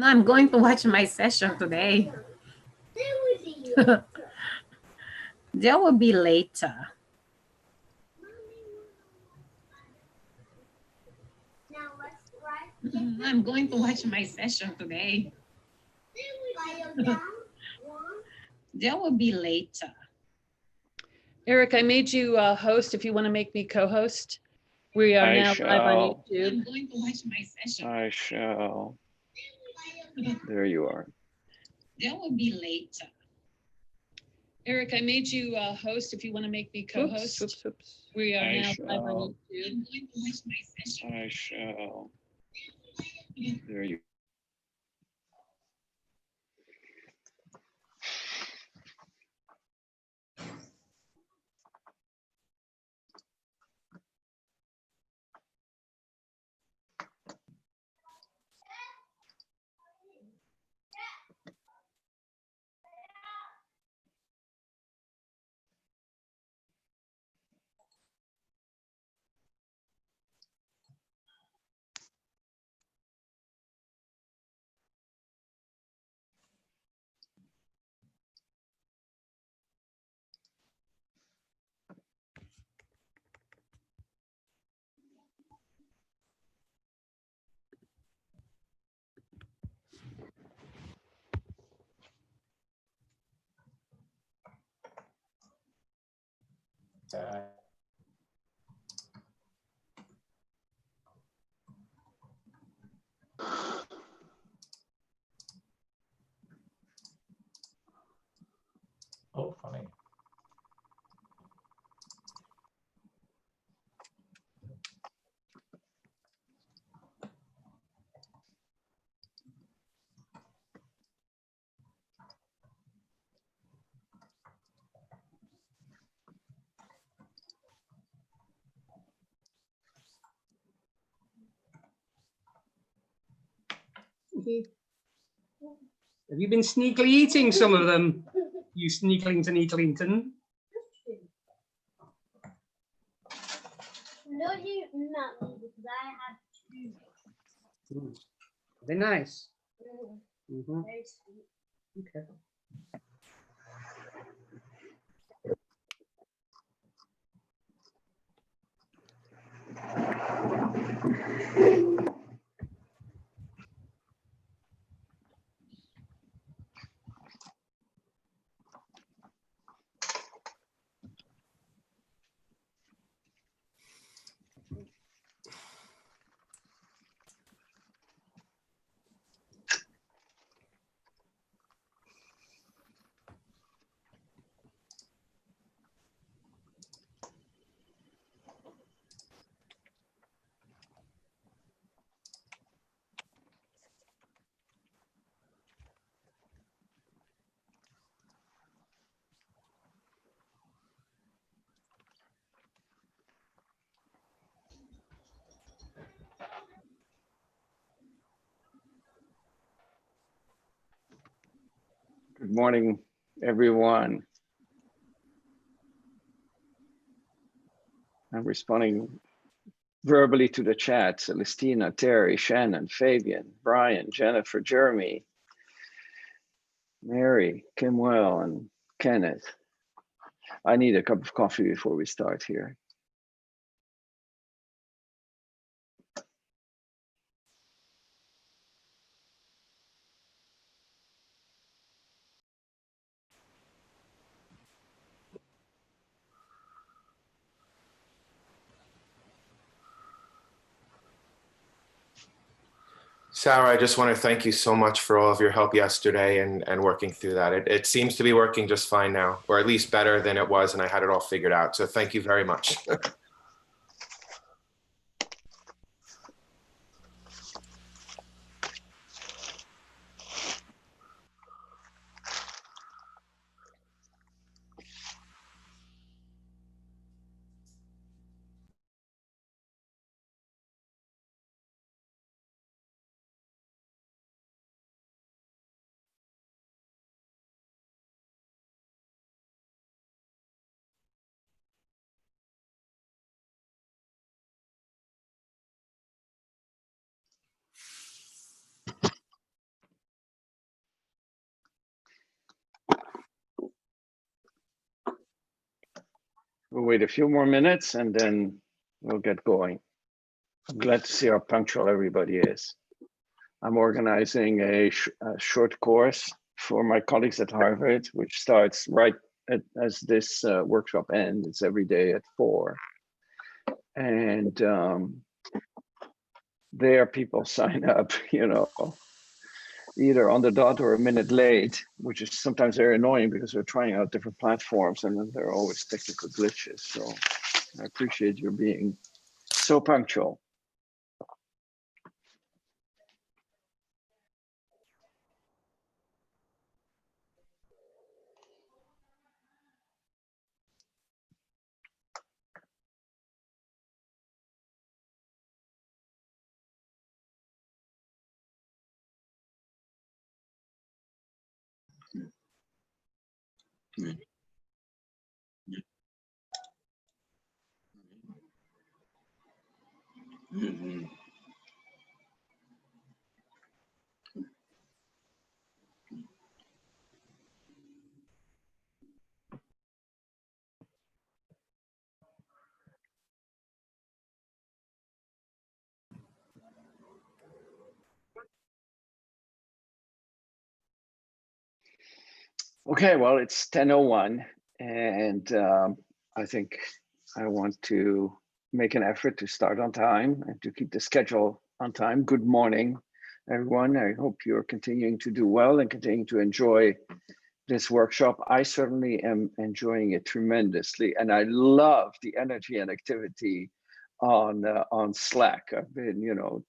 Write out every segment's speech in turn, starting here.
I'm going to watch my session today. That will be later. I'm going to watch my session today. That will be later. Eric, I made you host if you want to make me co-host. We are now live on YouTube. I'm going to watch my session. I shall. There you are. That will be later. Eric, I made you host if you want to make me co-host. Oops. We are now live on YouTube. I'm going to watch my session. I shall. There you Oh, funny. Have you been sneakily eating some of them, you Sneaklington Eatlington? No, you not me because I have two. Are they nice? Very sweet. Okay. Good morning, everyone. I'm responding verbally to the chat. Celestina, Terry, Shannon, Fabian, Brian, Jennifer, Jeremy, Mary, Kimwell, and Kenneth. I need a cup of coffee before we start here. Sarah, I just want to thank you so much for all of your help yesterday and working through that. It seems to be working just fine now, or at least better than it was, and I had it all figured out. So thank you very much. wait a few more minutes and then we'll get going. I'm glad to see how punctual everybody is. I'm organizing a short course for my colleagues at Harvard, which starts right as this workshop ends. It's every day at 4. And there people sign up, either on the dot or a minute late, which is sometimes very annoying because we're trying out different platforms and then there are always technical glitches. So I appreciate your being so punctual. Okay, well, it's 10:01, and I think I want to make an effort to start on time and to keep the schedule on time. Good morning, everyone. I hope you're continuing to do well and continuing to enjoy this workshop. I certainly am enjoying it tremendously, and I love the energy and activity on Slack. I've been,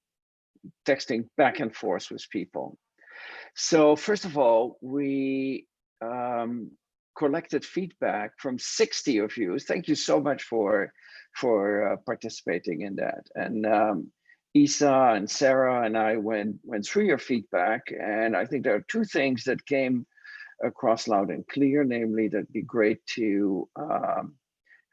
texting back and forth with people. So first of all, we collected feedback from 60 of you. Thank you so much for participating in that. And Isa and Sarah and I went through your feedback, and I think there are 2 things that came across loud and clear. Namely, that'd be great to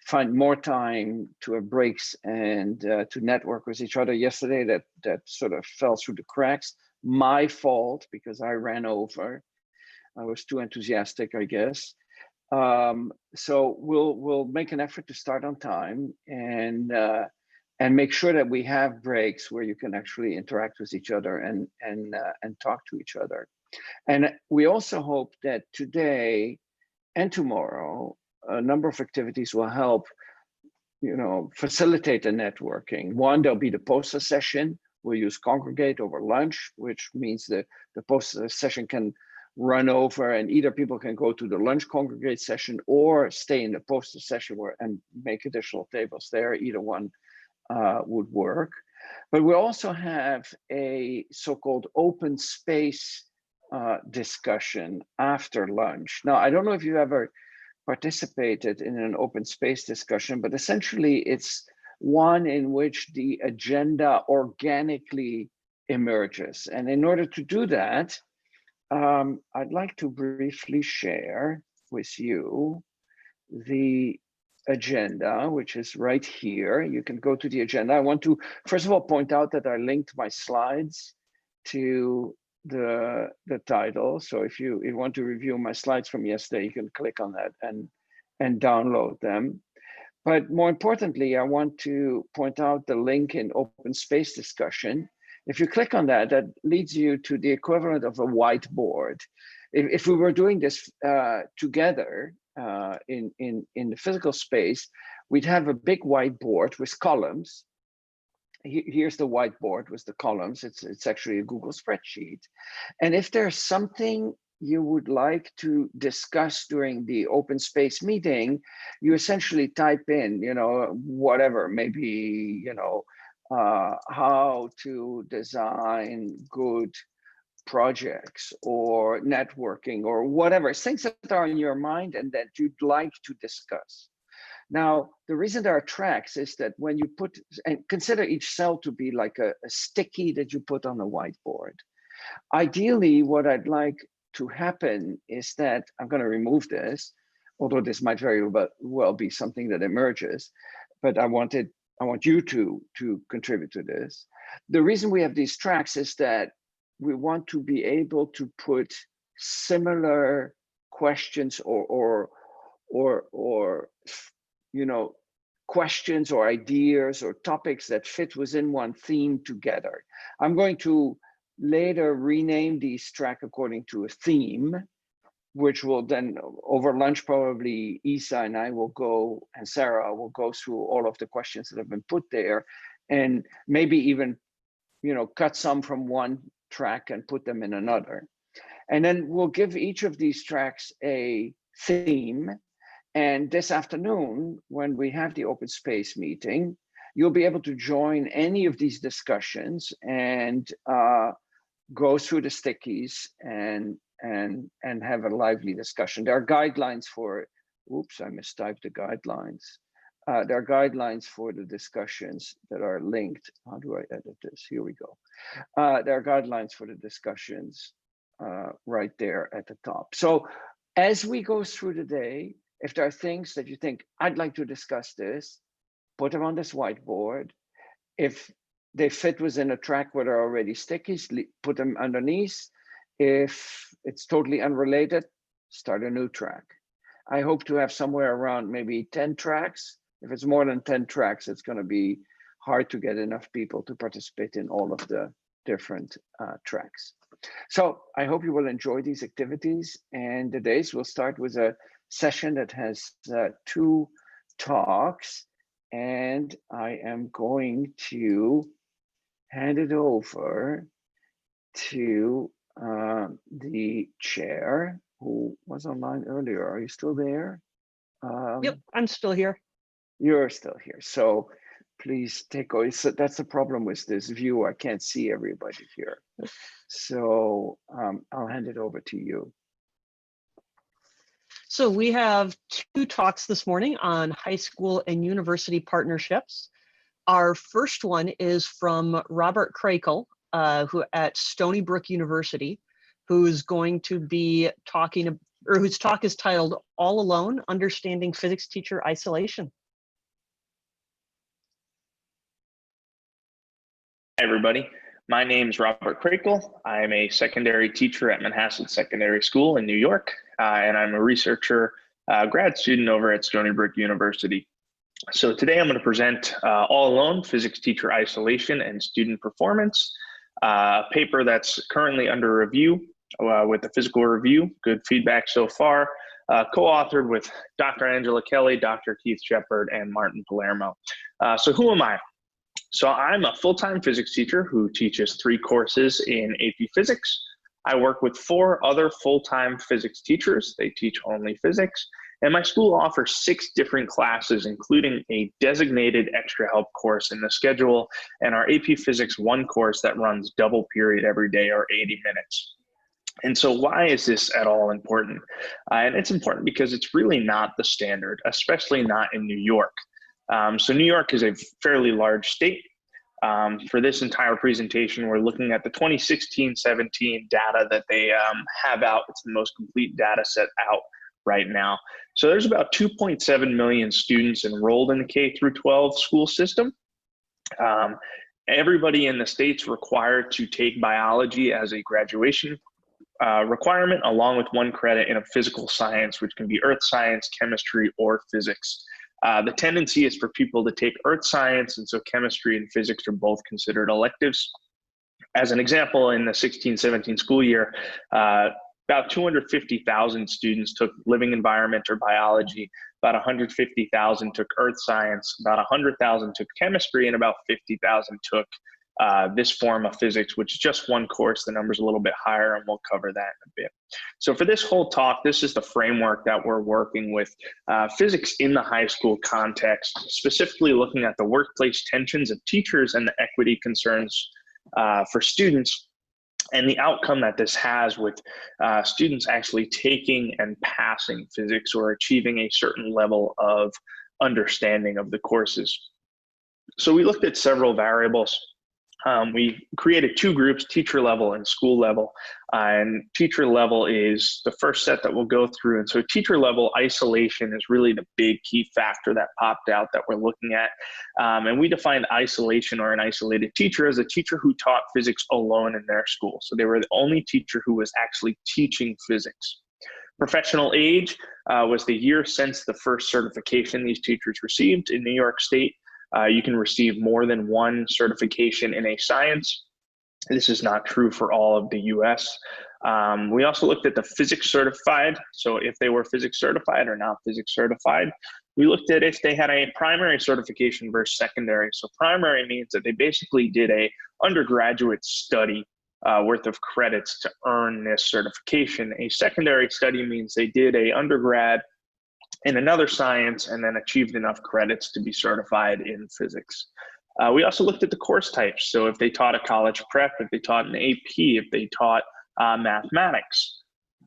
find more time to have breaks and to network with each other. Yesterday, that sort of fell through the cracks. My fault, because I ran over. I was too enthusiastic, I guess. So we'll make an effort to start on time and make sure that we have breaks where you can actually interact with each other and talk to each other. And we also hope that today and tomorrow, a number of activities will help, facilitate the networking. One, there'll be the poster session. We'll use Congregate over lunch, which means that the poster session can run over and either people can go to the lunch Congregate session or stay in the poster session and make additional tables there. Either one would work. But we also have a so-called open space discussion after lunch. Now, I don't know if you ever participated in an open space discussion, but essentially it's one in which the agenda organically emerges. And in order to do that, I'd like to briefly share with you the agenda, which is right here. You can go to the agenda. I want to, first of all, point out that I linked my slides to the title. So if you want to review my slides from yesterday, you can click on that and download them. But more importantly, I want to point out the link in open space discussion. If you click on that, that leads you to the equivalent of a whiteboard. If we were doing this together in the physical space, we'd have a big whiteboard with columns. Here's the whiteboard with the columns. It's actually a Google spreadsheet. And if there's something you would like to discuss during the open space meeting, you essentially type in, whatever, maybe, how to design good projects or networking or whatever, things that are in your mind and that you'd like to discuss. Now, the reason there are tracks is that when you put, and consider each cell to be like a sticky that you put on a whiteboard. Ideally, what I'd like to happen is that, I'm going to remove this, although this might very well be something that emerges, but I want you to contribute to this. The reason we have these tracks is that we want to be able to put similar questions or questions or ideas or topics that fit within one theme together. I'm going to later rename these tracks according to a theme, which will then, over lunch, probably Isa and I will go, and Sarah will go through all of the questions that have been put there, and maybe even, cut some from one track and put them in another. And then we'll give each of these tracks a theme. And this afternoon, when we have the open space meeting, you'll be able to join any of these discussions and go through the stickies and have a lively discussion. There are guidelines for, oops, I mistyped the guidelines. There are guidelines for the discussions that are linked. How do I edit this? Here we go. There are guidelines for the discussions right there at the top. So as we go through the day, if there are things that you think, I'd like to discuss this, put them on this whiteboard. If they fit within a track where there are already stickies, put them underneath. If it's totally unrelated, start a new track. I hope to have somewhere around maybe 10 tracks. If it's more than 10 tracks, it's going to be hard to get enough people to participate in all of the different tracks. So I hope you will enjoy these activities, and the days will start with a session that has 2 talks, and I am going to hand it over to the chair who was online earlier. Are you still there? Yep, I'm still here. You're still here. So please take over. So that's the problem with this view. I can't see everybody here. So I'll hand it over to you. So we have 2 talks this morning on high school and university partnerships. Our first one is from Robert Krakel, who at Stony Brook University, who's going to be talking, or whose talk is titled All Alone, Understanding Physics Teacher Isolation. Hi, everybody. My name is Robert Krakel. I'm a secondary teacher at Manhasset Secondary School in New York, and I'm a researcher, grad student over at Stony Brook University. So today I'm going to present All Alone, Physics Teacher Isolation and Student Performance, a paper that's currently under review with the physical review. Good feedback so far. Co-authored with Dr. Angela Kelly, Dr. Keith Shepard, and Martin Palermo. So who am I? So I'm a full-time physics teacher who teaches 3 courses in AP Physics. I work with 4 other full-time physics teachers. They teach only physics. And my school offers 6 different classes, including a designated extra help course in the schedule and our AP Physics 1 course that runs double period every day, or 80 minutes. And so why is this at all important? And it's important because it's really not the standard, especially not in New York. So New York is a fairly large state. For this entire presentation, we're looking at the 2016-17 data that they have out. It's the most complete data set out right now. So there's about 2.7 million students enrolled in the K-12 school system. Everybody in the state's required to take biology as a graduation requirement, along with 1 credit in a physical science, which can be earth science, chemistry, or physics. The tendency is for people to take earth science, and so chemistry and physics are both considered electives. As an example, in the 16-17 school year, about 250,000 students took living environment or biology, about 150,000 took earth science, about 100,000 took chemistry, and about 50,000 took this form of physics, which is just 1 course. The number's a little bit higher, and we'll cover that in a bit. So for this whole talk, this is the framework that we're working with, physics in the high school context, specifically looking at the workplace tensions of teachers and the equity concerns for students, and the outcome that this has with students actually taking and passing physics or achieving a certain level of understanding of the courses. So we looked at several variables. We created 2 groups, teacher level and school level. And teacher level is the first set that we'll go through. And so teacher level isolation is really the big key factor that popped out that we're looking at. And we defined isolation, or an isolated teacher, as a teacher who taught physics alone in their school. So they were the only teacher who was actually teaching physics. Professional age was the year since the first certification these teachers received. In New York State, you can receive more than one certification in a science. This is not true for all of the US. We also looked at the physics certified. So if they were physics certified or not physics certified, we looked at if they had a primary certification versus secondary. So primary means that they basically did a undergraduate study worth of credits to earn this certification. A secondary study means they did a undergrad in another science and then achieved enough credits to be certified in physics. We also looked at the course types. So if they taught a college prep, if they taught an AP, if they taught mathematics,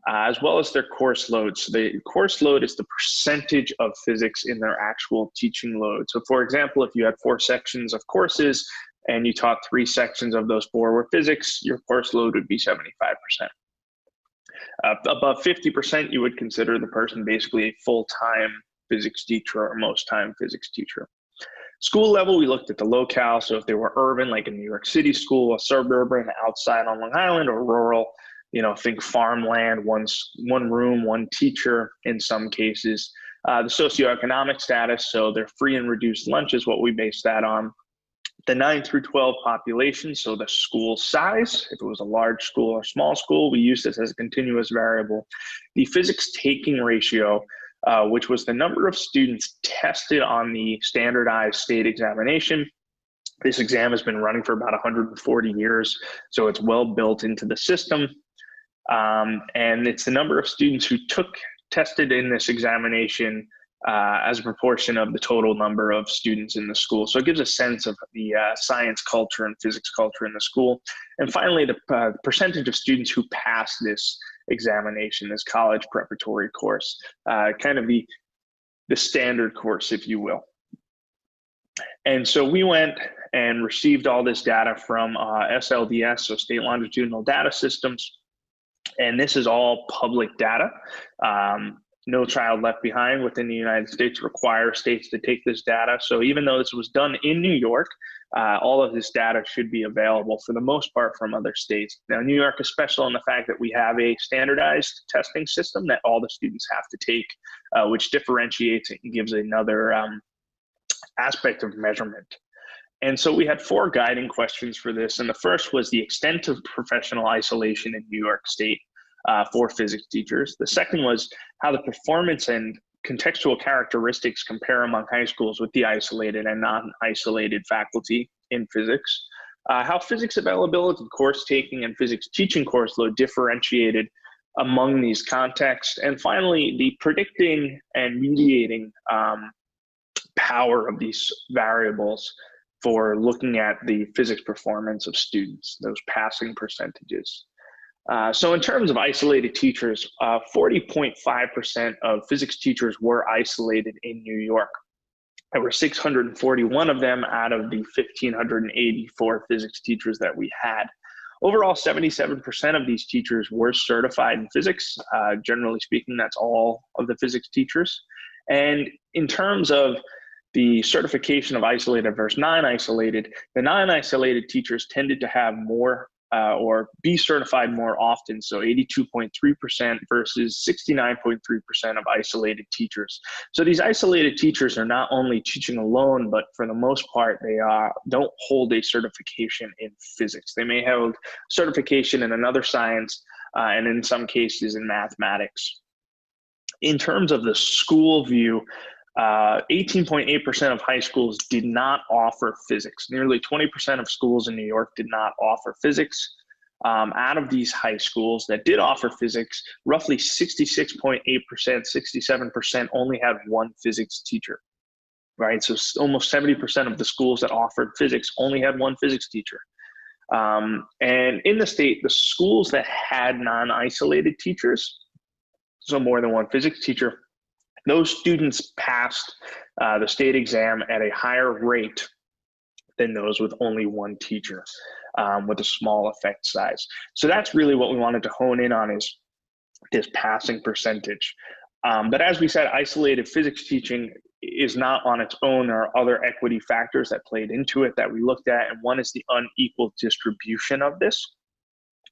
as well as their course load. So the course load is the percentage of physics in their actual teaching load. So for example, if you had 4 sections of courses and you taught 3 sections of those 4 were physics, your course load would be 75%. Above 50%, you would consider the person basically a full-time physics teacher or most-time physics teacher. School level, we looked at the locale. So if they were urban, like a New York City school, a suburban outside on Long Island, or rural, you know, think farmland, one room, one teacher in some cases. The socioeconomic status, so their free and reduced lunch is what we base that on. The 9 through 12 population, so the school size, if it was a large school or small school, we use this as a continuous variable. The physics taking ratio, which was the number of students tested on the standardized state examination. This exam has been running for about 140 years, so it's well built into the system. And it's the number of students who tested in this examination as a proportion of the total number of students in the school. So it gives a sense of the science culture and physics culture in the school. And finally, the percentage of students who pass this examination, this college preparatory course, kind of the standard course, if you will. And so we went and received all this data from SLDS, so State Longitudinal Data Systems. And this is all public data. No Child Left Behind within the United States requires states to take this data. So even though this was done in New York, all of this data should be available for the most part from other states. Now, New York is special in the fact that we have a standardized testing system that all the students have to take, which differentiates it and gives another aspect of measurement. And so we had 4 guiding questions for this. And the first was the extent of professional isolation in New York State for physics teachers. The second was how the performance and contextual characteristics compare among high schools with the isolated and non-isolated faculty in physics. How physics availability, course taking, and physics teaching course load differentiated among these contexts. And finally, the predicting and mediating power of these variables for looking at the physics performance of students, those passing percentages. So in terms of isolated teachers, 40.5% of physics teachers were isolated in New York. There were 641 of them out of the 1,584 physics teachers that we had. Overall, 77% of these teachers were certified in physics. Generally speaking, that's all of the physics teachers. And in terms of the certification of isolated versus non-isolated, the non-isolated teachers tended to have more or be certified more often, so 82.3% versus 69.3% of isolated teachers. So these isolated teachers are not only teaching alone, but for the most part, they don't hold a certification in physics. They may hold certification in another science, and in some cases in mathematics. In terms of the school view, 18.8% of high schools did not offer physics. Nearly 20% of schools in New York did not offer physics. Out of these high schools that did offer physics, roughly 66.8%, 67% only had one physics teacher, right? So almost 70% of the schools that offered physics only had one physics teacher. And in the state, the schools that had non-isolated teachers, so more than one physics teacher, those students passed the state exam at a higher rate than those with only one teacher with a small effect size. So that's really what we wanted to hone in on, is this passing percentage. But as we said, isolated physics teaching is not on its own. There are other equity factors that played into it that we looked at, and one is the unequal distribution of this.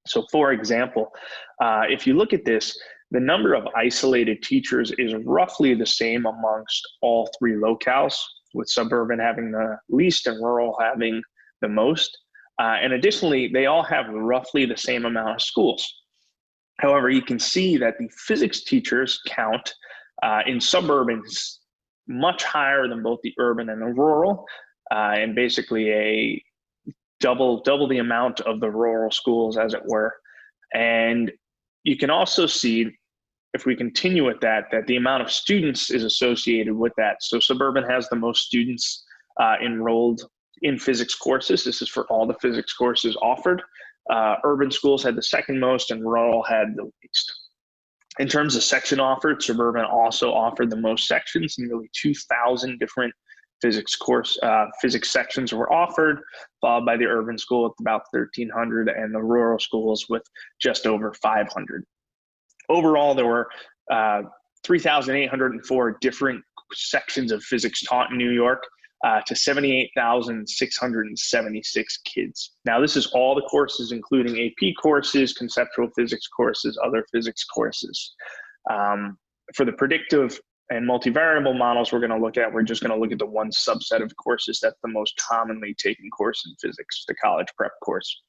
So for example, if you look at this, the number of isolated teachers is roughly the same amongst all three locales, with suburban having the least and rural having the most. And additionally, they all have roughly the same amount of schools. However, you can see that the physics teachers count in suburban is much higher than both the urban and the rural, and basically a double the amount of the rural schools, as it were. And you can also see, if we continue with that, that the amount of students is associated with that. So suburban has the most students enrolled in physics courses. This is for all the physics courses offered. Urban schools had the second most and rural had the least. In terms of section offered, suburban also offered the most sections. Nearly 2,000 different physics sections were offered, followed by the urban school with about 1,300 and the rural schools with just over 500. Overall, there were 3,804 different sections of physics taught in New York to 78,676 kids. Now, this is all the courses, including AP courses, conceptual physics courses, other physics courses. For the predictive and multivariable models we're just going to look at the one subset of courses that's the most commonly taken course in physics, the college prep course.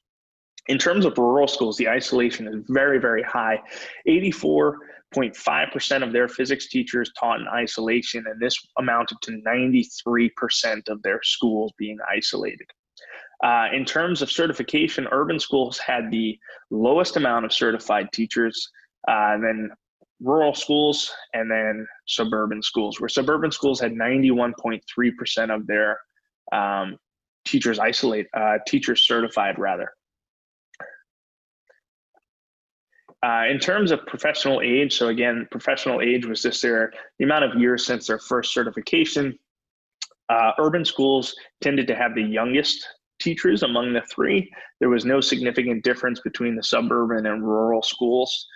In terms of rural schools, the isolation is very, very high. 84.5% of their physics teachers taught in isolation, and this amounted to 93% of their schools being isolated. In terms of certification, urban schools had the lowest amount of certified teachers, then rural schools, and then suburban schools, where suburban schools had 91.3% of their teachers certified rather. In terms of professional age, so again, professional age was just the amount of years since their first certification. Urban schools tended to have the youngest teachers among the three. There was no significant difference between the suburban and rural schools.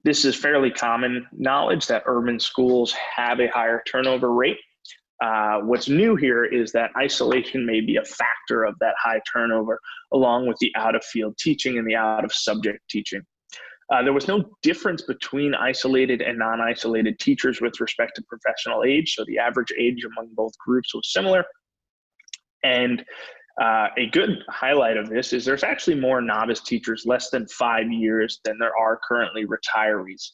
This is fairly common knowledge that urban schools have a higher turnover rate. What's new here is that isolation may be a factor of that high turnover, along with the out-of-field teaching and the out-of-subject teaching. There was no difference between isolated and non-isolated teachers with respect to professional age, so the average age among both groups was similar. And a good highlight of this is there's actually more novice teachers, less than 5 years, than there are currently retirees.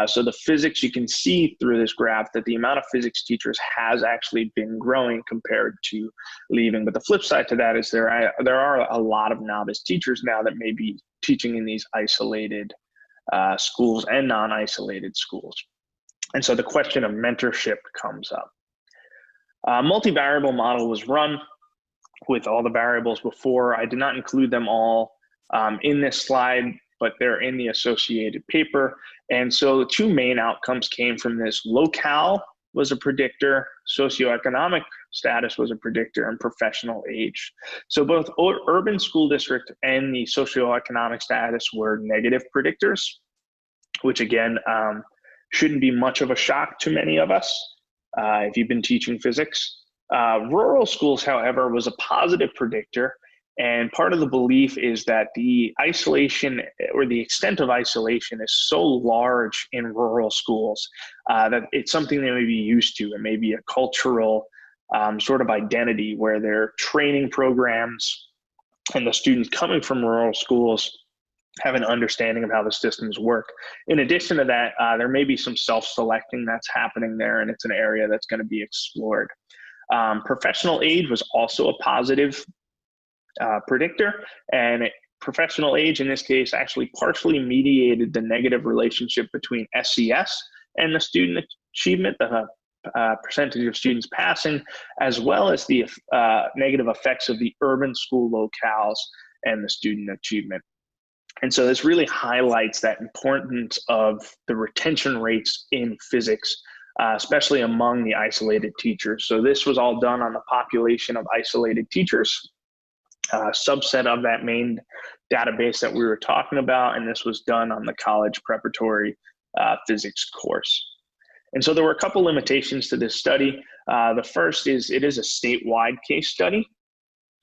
So the physics, you can see through this graph that the amount of physics teachers has actually been growing compared to leaving. But the flip side to that is there are a lot of novice teachers now that may be teaching in these isolated schools and non-isolated schools. And so the question of mentorship comes up. Multivariable model was run with all the variables before. I did not include them all in this slide, but they're in the associated paper. And so the two main outcomes came from this. Locale was a predictor, socioeconomic status was a predictor, and professional age. So both urban school district and the socioeconomic status were negative predictors, which again, shouldn't be much of a shock to many of us if you've been teaching physics. Rural schools, however, was a positive predictor. And part of the belief is that the isolation or the extent of isolation is so large in rural schools that it's something they may be used to. It may be a cultural sort of identity where their training programs and the students coming from rural schools have an understanding of how the systems work. In addition to that, there may be some self-selecting that's happening there, and it's an area that's going to be explored. Professional age was also a positive predictor, and professional age in this case actually partially mediated the negative relationship between SES and the student achievement, the percentage of students passing, as well as the negative effects of the urban school locales and the student achievement. And so this really highlights that importance of the retention rates in physics, especially among the isolated teachers. So this was all done on the population of isolated teachers, subset of that main database that we were talking about, and this was done on the college preparatory physics course. And so there were a couple limitations to this study. The first is it is a statewide case study.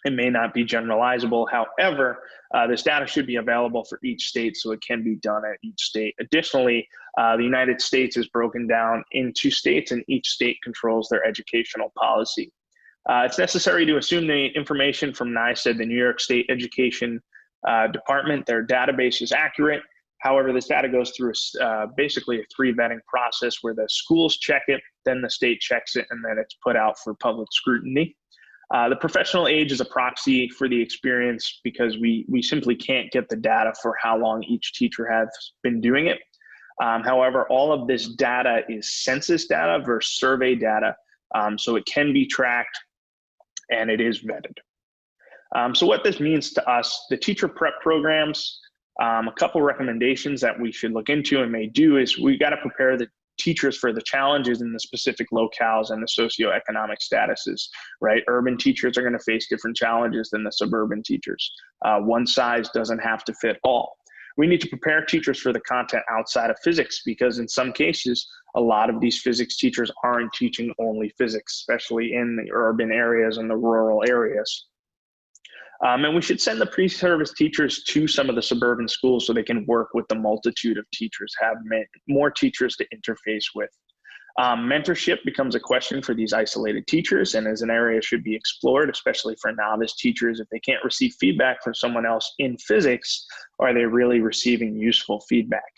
It may not be generalizable. However, this data should be available for each state, so it can be done at each state. Additionally, the United States is broken down into states, and each state controls their educational policy. It's necessary to assume the information from NISED, the New York State Education Department, their database is accurate. However, this data goes through basically a 3 vetting process where the schools check it, then the state checks it, and then it's put out for public scrutiny. The professional age is a proxy for the experience because we simply can't get the data for how long each teacher has been doing it. However, all of this data is census data versus survey data, so it can be tracked and it is vetted. So what this means to us, the teacher prep programs, a couple recommendations that we should look into and may do is we got to prepare the teachers for the challenges in the specific locales and the socioeconomic statuses, right? Urban teachers are going to face different challenges than the suburban teachers. One size doesn't have to fit all. We need to prepare teachers for the content outside of physics because in some cases, a lot of these physics teachers aren't teaching only physics, especially in the urban areas and the rural areas. And we should send the pre-service teachers to some of the suburban schools so they can work with the multitude of teachers, have more teachers to interface with. Mentorship becomes a question for these isolated teachers and as an area should be explored, especially for novice teachers. If they can't receive feedback from someone else in physics, are they really receiving useful feedback?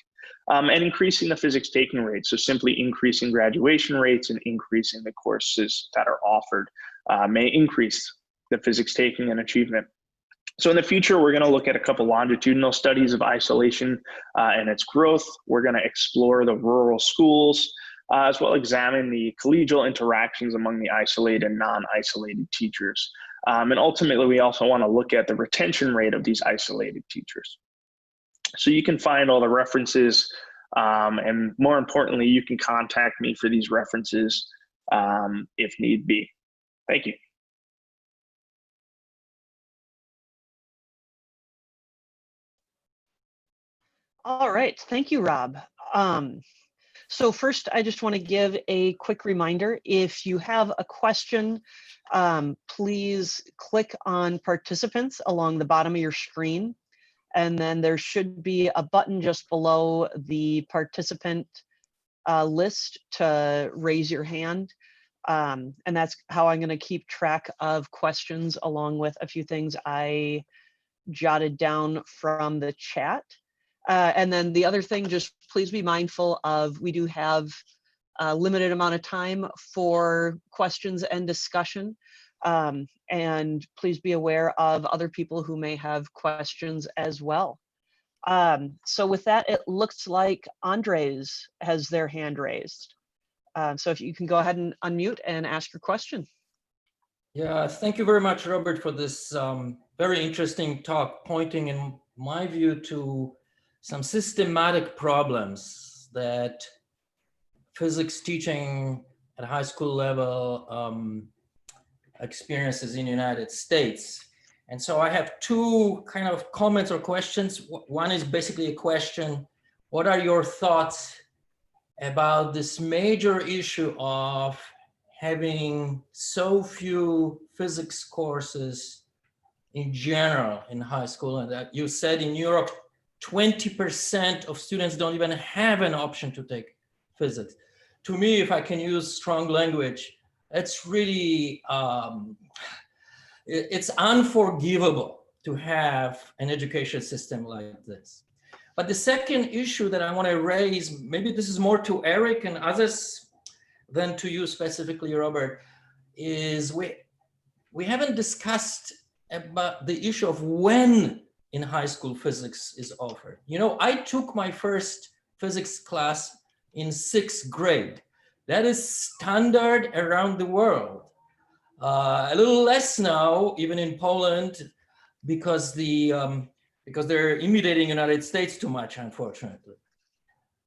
And increasing the physics taking rate. So simply increasing graduation rates and increasing the courses that are offered may increase the physics taking and achievement. So in the future, we're going to look at a couple longitudinal studies of isolation and its growth. We're going to explore the rural schools, as well as examine the collegial interactions among the isolated and non-isolated teachers. And ultimately, we also want to look at the retention rate of these isolated teachers. So you can find all the references, and more importantly, you can contact me for these references if need be. Thank you. All right, thank you, Rob. So first, I just want to give a quick reminder. If you have a question, please click on participants along the bottom of your screen. And then there should be a button just below the participant list to raise your hand. And that's how I'm going to keep track of questions along with a few things I jotted down from the chat. And then the other thing, just please be mindful of, we do have a limited amount of time for questions and discussion. And please be aware of other people who may have questions as well. So with that, it looks like Andres has their hand raised. So if you can go ahead and unmute and ask your question. Yeah, thank you very much, Robert, for this very interesting talk, pointing in my view to some systematic problems that physics teaching at high school level experiences in the United States. And so I have two kind of comments or questions. One is basically a question: what are your thoughts about this major issue of having so few physics courses in general in high school? And that you said in Europe, 20% of students don't even have an option to take physics. To me, if I can use strong language, it's really, it's unforgivable to have an education system like this. But the second issue that I want to raise, maybe this is more to Eric and others than to you specifically, Robert, is we haven't discussed about the issue of when in high school physics is offered. You know, I took my first physics class in 6th grade. That is standard around the world. A little less now, even in Poland, because they're imitating United States too much, unfortunately.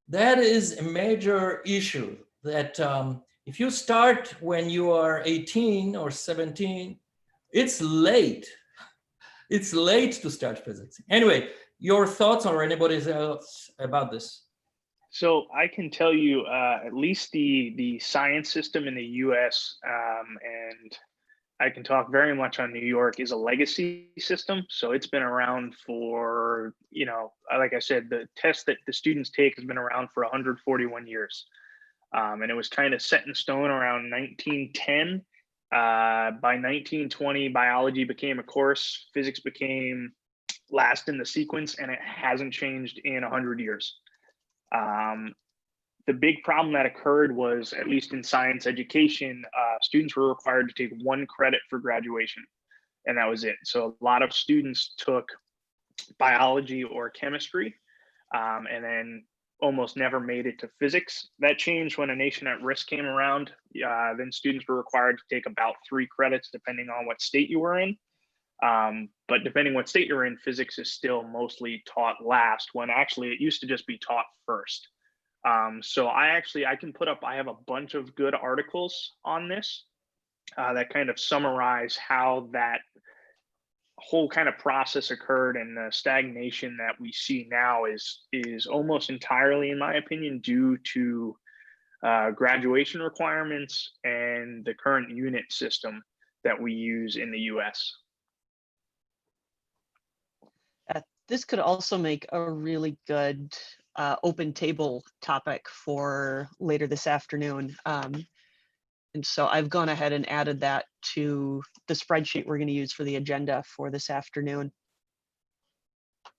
That is a major issue that if you start when you are 18 or 17, it's late. It's late to start physics. Anyway, your thoughts or anybody else about this? So I can tell you at least the science system in the US and I can talk very much on New York, is a legacy system. So it's been around for, like I said, the test that the students take has been around for 141 years. And it was kind of set in stone around 1910. By 1920, biology became a course, physics became last in the sequence, and it hasn't changed in 100 years. The big problem that occurred was, at least in science education, students were required to take 1 credit for graduation, and that was it. So a lot of students took biology or chemistry, and then almost never made it to physics. That changed when A Nation at Risk came around. Then students were required to take about 3 credits, depending on what state you were in. But depending what state you're in, physics is still mostly taught last, when actually it used to just be taught first. So I can put up, I have a bunch of good articles on this that kind of summarize how that whole kind of process occurred, and the stagnation that we see now is almost entirely, in my opinion, due to graduation requirements and the current unit system that we use in the US. This could also make a really good open table topic for later this afternoon. And so I've gone ahead and added that to the spreadsheet we're going to use for the agenda for this afternoon.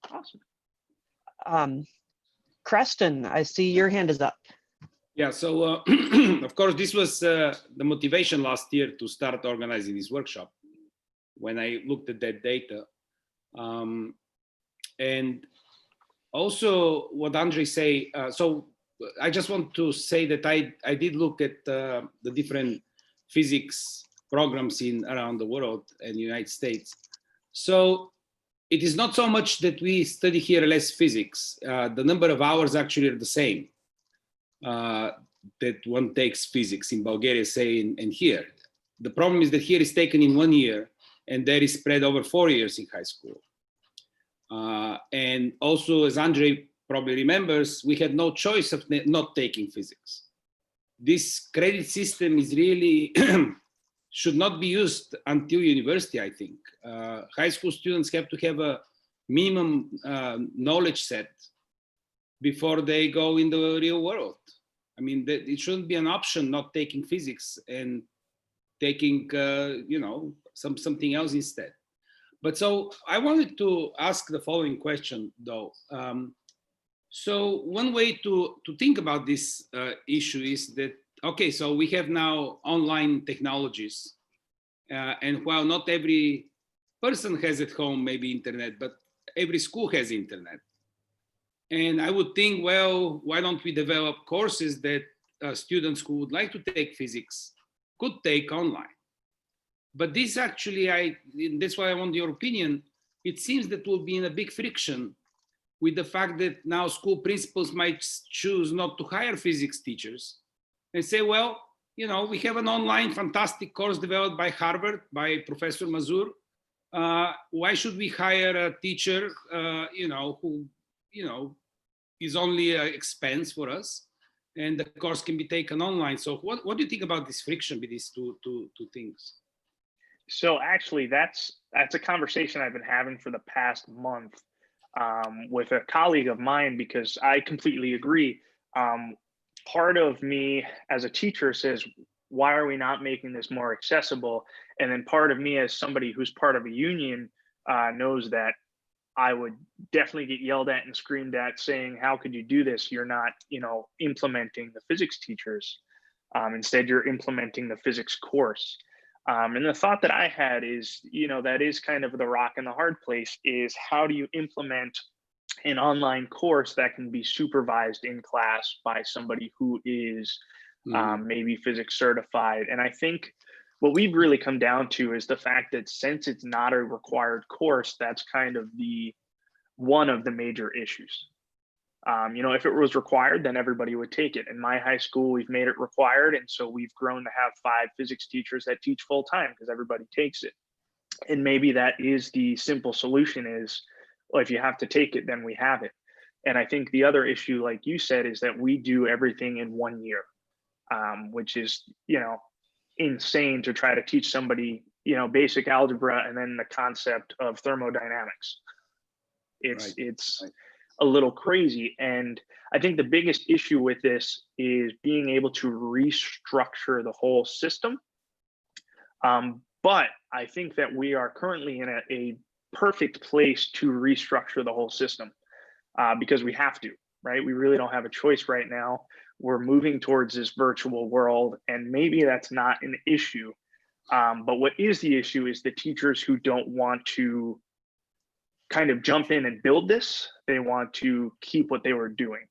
Awesome. Creston, I see your hand is up. Yeah, so of course, this was the motivation last year to start organizing this workshop when I looked at that data. And also what Andre say, so I just want to say that I did look at the different physics programs around the world and United States. So it is not so much that we study here less physics. The number of hours actually are the same that one takes physics in Bulgaria, say, and here. The problem is that here is taken in 1 year, and there is spread over 4 years in high school. And also, as Andre probably remembers, we had no choice of not taking physics. This credit system is really should not be used until university, I think. High school students have to have a minimum knowledge set before they go in the real world. I mean, it shouldn't be an option not taking physics and taking, something else instead. But so I wanted to ask the following question, though. So one way to think about this issue is that, okay, so we have now online technologies. And while not every person has at home maybe internet, but every school has internet. And I would think, well, why don't we develop courses that students who would like to take physics could take online? But this actually, that's why I want your opinion. It seems that we'll be in a big friction with the fact that now school principals might choose not to hire physics teachers and say, well, we have an online fantastic course developed by Harvard, by Professor Mazur. Why should we hire a teacher, who, is only an expense for us, and the course can be taken online? So what do you think about this friction with these two things? So actually, that's a conversation I've been having for the past month with a colleague of mine, because I completely agree. Part of me as a teacher says, why are we not making this more accessible? And then part of me as somebody who's part of a union knows that I would definitely get yelled at and screamed at saying, how could you do this? You're not, implementing the physics teachers. Instead, you're implementing the physics course. And the thought that I had is, that is kind of the rock and the hard place, is how do you implement an online course that can be supervised in class by somebody who is maybe physics certified? And I think what we've really come down to is the fact that since it's not a required course, that's kind of one of the major issues. If it was required, then everybody would take it. In my high school, we've made it required. And so we've grown to have 5 physics teachers that teach full time because everybody takes it. And maybe that is the simple solution is, well, if you have to take it, then we have it. And I think the other issue, like you said, is that we do everything in 1 year, which is, insane to try to teach somebody, basic algebra and then the concept of thermodynamics. It's a little crazy. And I think the biggest issue with this is being able to restructure the whole system. But I think that we are currently in a perfect place to restructure the whole system because we have to, right? We really don't have a choice right now. We're moving towards this virtual world, and maybe that's not an issue. But what is the issue is the teachers who don't want to kind of jump in and build this. They want to keep what they were doing.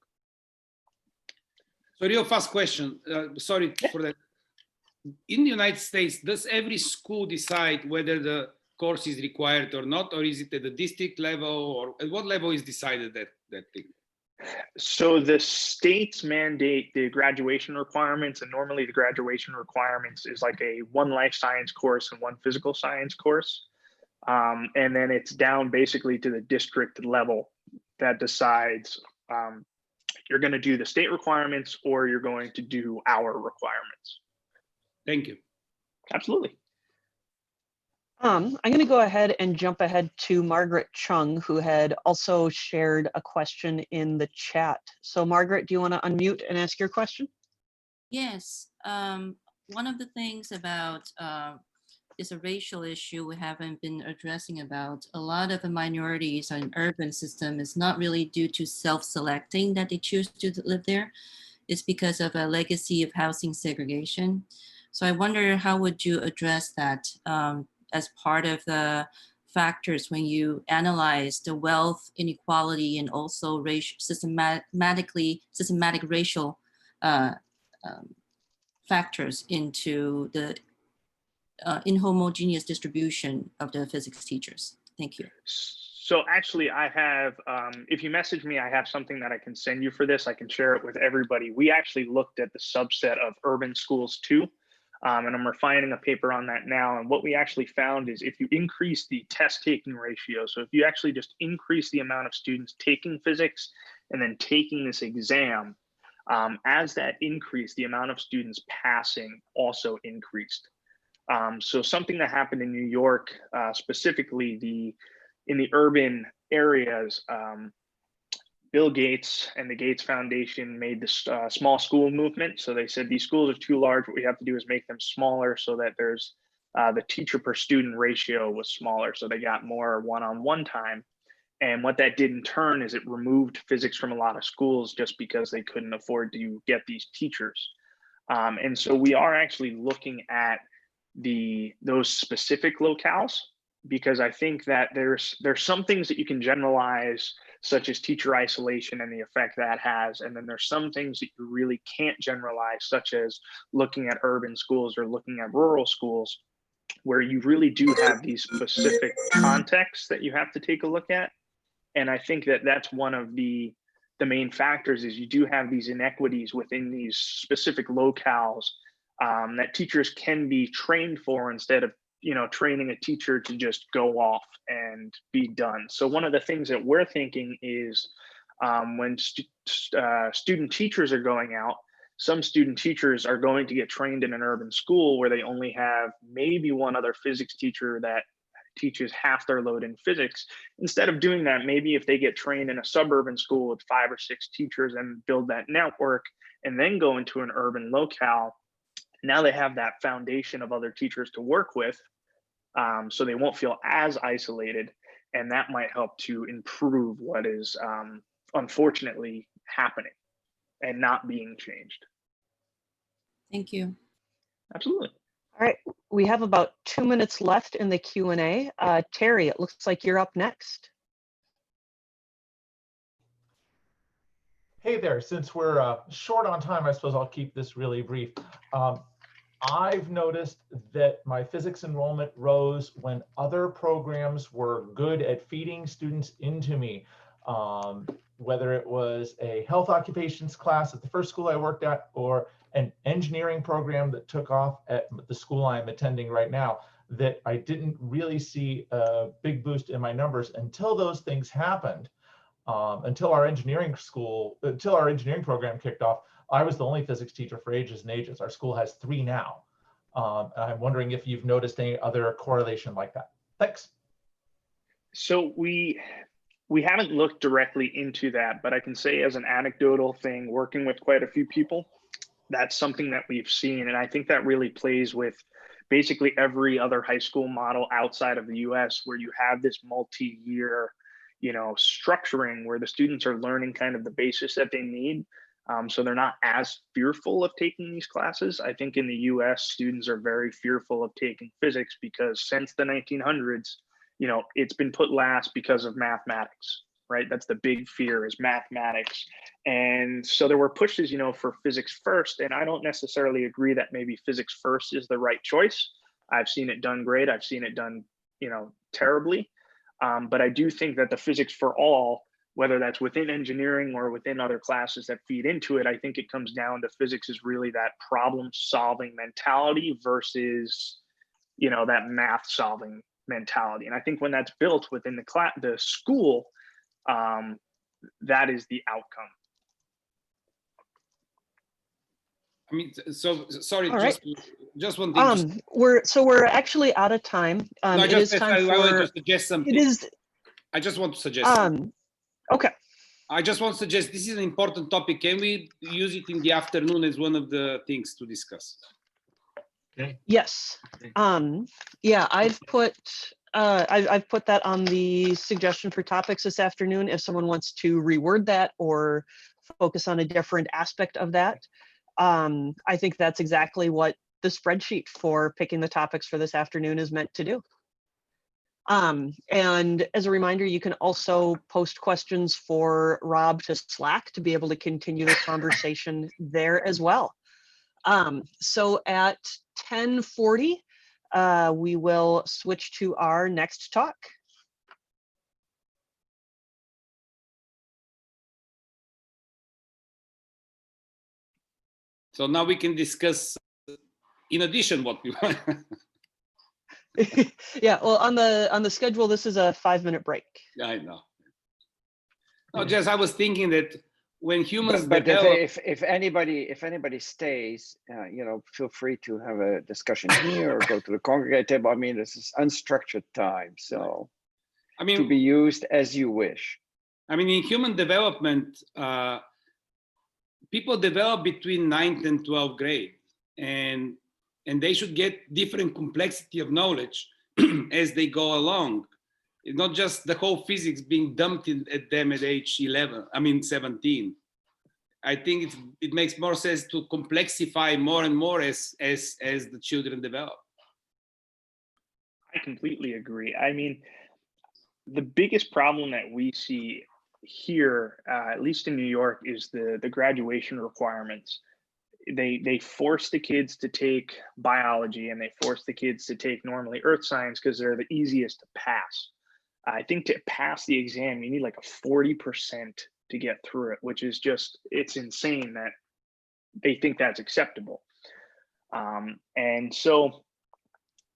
So real fast question, sorry for that. In the United States, does every school decide whether the course is required or not, or is it at the district level, or at what level is decided that thing? So the states mandate the graduation requirements, and normally the graduation requirements is like a 1 life science course and 1 physical science course. And then it's down basically to the district level that decides you're going to do the state requirements or you're going to do our requirements. Thank you. Absolutely. I'm going to go ahead and jump ahead to Margaret Chung, who had also shared a question in the chat. So Margaret, do you want to unmute and ask your question? Yes. One of the things about is a racial issue we haven't been addressing about. A lot of the minorities in urban system is not really due to self-selecting that they choose to live there. It's because of a legacy of housing segregation. So I wonder, how would you address that as part of the factors when you analyze the wealth inequality and also systematic racial factors into the inhomogeneous distribution of the physics teachers? Thank you. So actually I have, if you message me, I have something that I can send you for this. I can share it with everybody. We actually looked at the subset of urban schools too. And I'm refining a paper on that now. And what we actually found is if you increase the test taking ratio, so if you actually just increase the amount of students taking physics and then taking this exam, as that increased, the amount of students passing also increased. So something that happened in New York, specifically in the urban areas, Bill Gates and the Gates Foundation made this small school movement. So they said these schools are too large. What we have to do is make them smaller so that there's the teacher per student ratio was smaller. So they got more one-on-one time. And what that did in turn is it removed physics from a lot of schools just because they couldn't afford to get these teachers. And so we are actually looking at those specific locales, because I think that there's some things that you can generalize, such as teacher isolation and the effect that has. And then there's some things that you really can't generalize, such as looking at urban schools or looking at rural schools, where you really do have these specific contexts that you have to take a look at. And I think that that's one of the main factors is you do have these inequities within these specific locales that teachers can be trained for instead of training a teacher to just go off and be done. So one of the things that we're thinking is when student teachers are going out, some student teachers are going to get trained in an urban school where they only have maybe one other physics teacher that teaches half their load in physics. Instead of doing that, maybe if they get trained in a suburban school with 5 or 6 teachers and build that network and then go into an urban locale, now they have that foundation of other teachers to work with. So they won't feel as isolated, and that might help to improve what is unfortunately happening and not being changed. Thank you. Absolutely. All right, we have about 2 minutes left in the Q&A. Terry, it looks like you're up next. Hey there, since we're short on time, I suppose I'll keep this really brief. I've noticed that my physics enrollment rose when other programs were good at feeding students into me. Whether it was a health occupations class at the first school I worked at, or an engineering program that took off at the school I'm attending right now, that I didn't really see a big boost in my numbers until those things happened. Until our engineering program kicked off, I was the only physics teacher for ages and ages. Our school has 3 now. I'm wondering if you've noticed any other correlation like that. Thanks. So we haven't looked directly into that, but I can say as an anecdotal thing, working with quite a few people, that's something that we've seen. And I think that really plays with basically every other high school model outside of the US, where you have this multi-year, structuring where the students are learning kind of the basis that they need. So they're not as fearful of taking these classes. I think in the US, students are very fearful of taking physics because since the 1900s, it's been put last because of mathematics, right? That's the big fear, is mathematics. And so there were pushes, for physics first. And I don't necessarily agree that maybe physics first is the right choice. I've seen it done great. I've seen it done, terribly. But I do think that the physics for all, whether that's within engineering or within other classes that feed into it, I think it comes down to physics is really that problem solving mentality versus, that math solving mentality. And I think when that's built within the school, that is the outcome. I mean, so sorry, All right. just one thing. We're actually out of time. No, It is time I want for. to suggest something. It is. I just want to suggest. Something. Okay. I just want to suggest this is an important topic. Can we use it in the afternoon as one of the things to discuss? Okay. Yes. Yeah, I've put that on the suggestion for topics this afternoon. If someone wants to reword that or focus on a different aspect of that, I think that's exactly what the spreadsheet for picking the topics for this afternoon is meant to do. And as a reminder, you can also post questions for Rob to Slack to be able to continue the conversation there as well. So at 10:40, we will switch to our next talk. So now we can discuss, in addition, what we want. Yeah, well, on the schedule, this is a 5-minute break. I know. No, just I was thinking that when humans But develop, if anybody stays, feel free to have a discussion here or go to the congregate table. I mean, this is unstructured time, so I mean, to be used as you wish. I mean, in human development, people develop between 9th and 12th grade, and they should get different complexity of knowledge as they go along. It's not just the whole physics being dumped at them at age 17. I think it makes more sense to complexify more and more as the children develop. I completely agree. I mean, the biggest problem that we see here, at least in New York, is the graduation requirements. They force the kids to take biology and they force the kids to take normally earth science because they're the easiest to pass. I think to pass the exam, you need like a 40% to get through it, which is just, it's insane that they think that's acceptable. And so,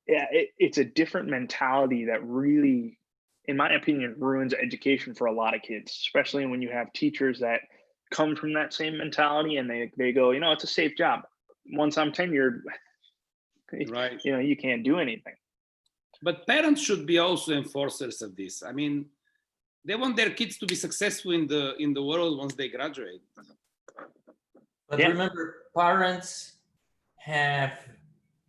yeah, it's a different mentality that really, in my opinion, ruins education for a lot of kids, especially when you have teachers that come from that same mentality and they go, it's a safe job. Once I'm tenured, right? You can't do anything. But parents should be also enforcers of this. I mean, they want their kids to be successful in the world once they graduate. But remember, parents have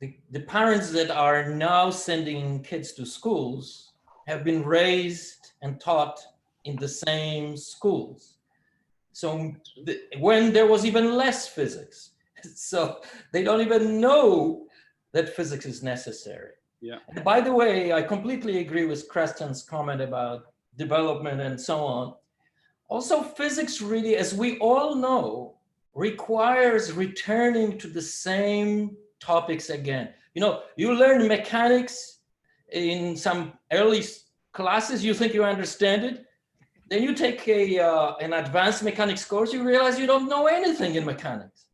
the parents that are now sending kids to schools have been raised and taught in the same schools. So when there was even less physics, so they don't even know that physics is necessary. Yeah. And by the way, I completely agree with Creston's comment about development and so on. Also, physics really, as we all know, requires returning to the same topics again. You learn mechanics in some early classes, you think you understand it. Then you take an advanced mechanics course, you realize you don't know anything in mechanics.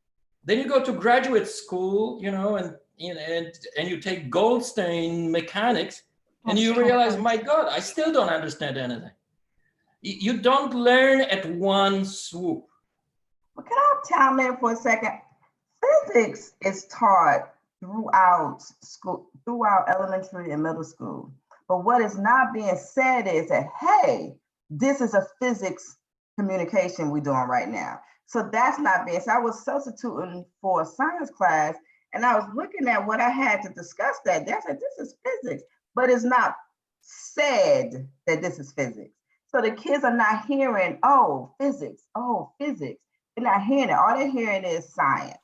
Then you go to graduate school, and you take Goldstein mechanics, and you realize, my God, I still don't understand anything. You don't learn at one swoop. Well, can I chime in for a second? Physics is taught throughout school, throughout elementary and middle school. But what is not being said is that, hey, this is a physics communication we're doing right now. So that's not being, so I was substituting for a science class and I was looking at what I had to discuss that. That's like, this is physics, but it's not said that this is physics. So the kids are not hearing, oh, physics. They're not hearing it. All they're hearing is science.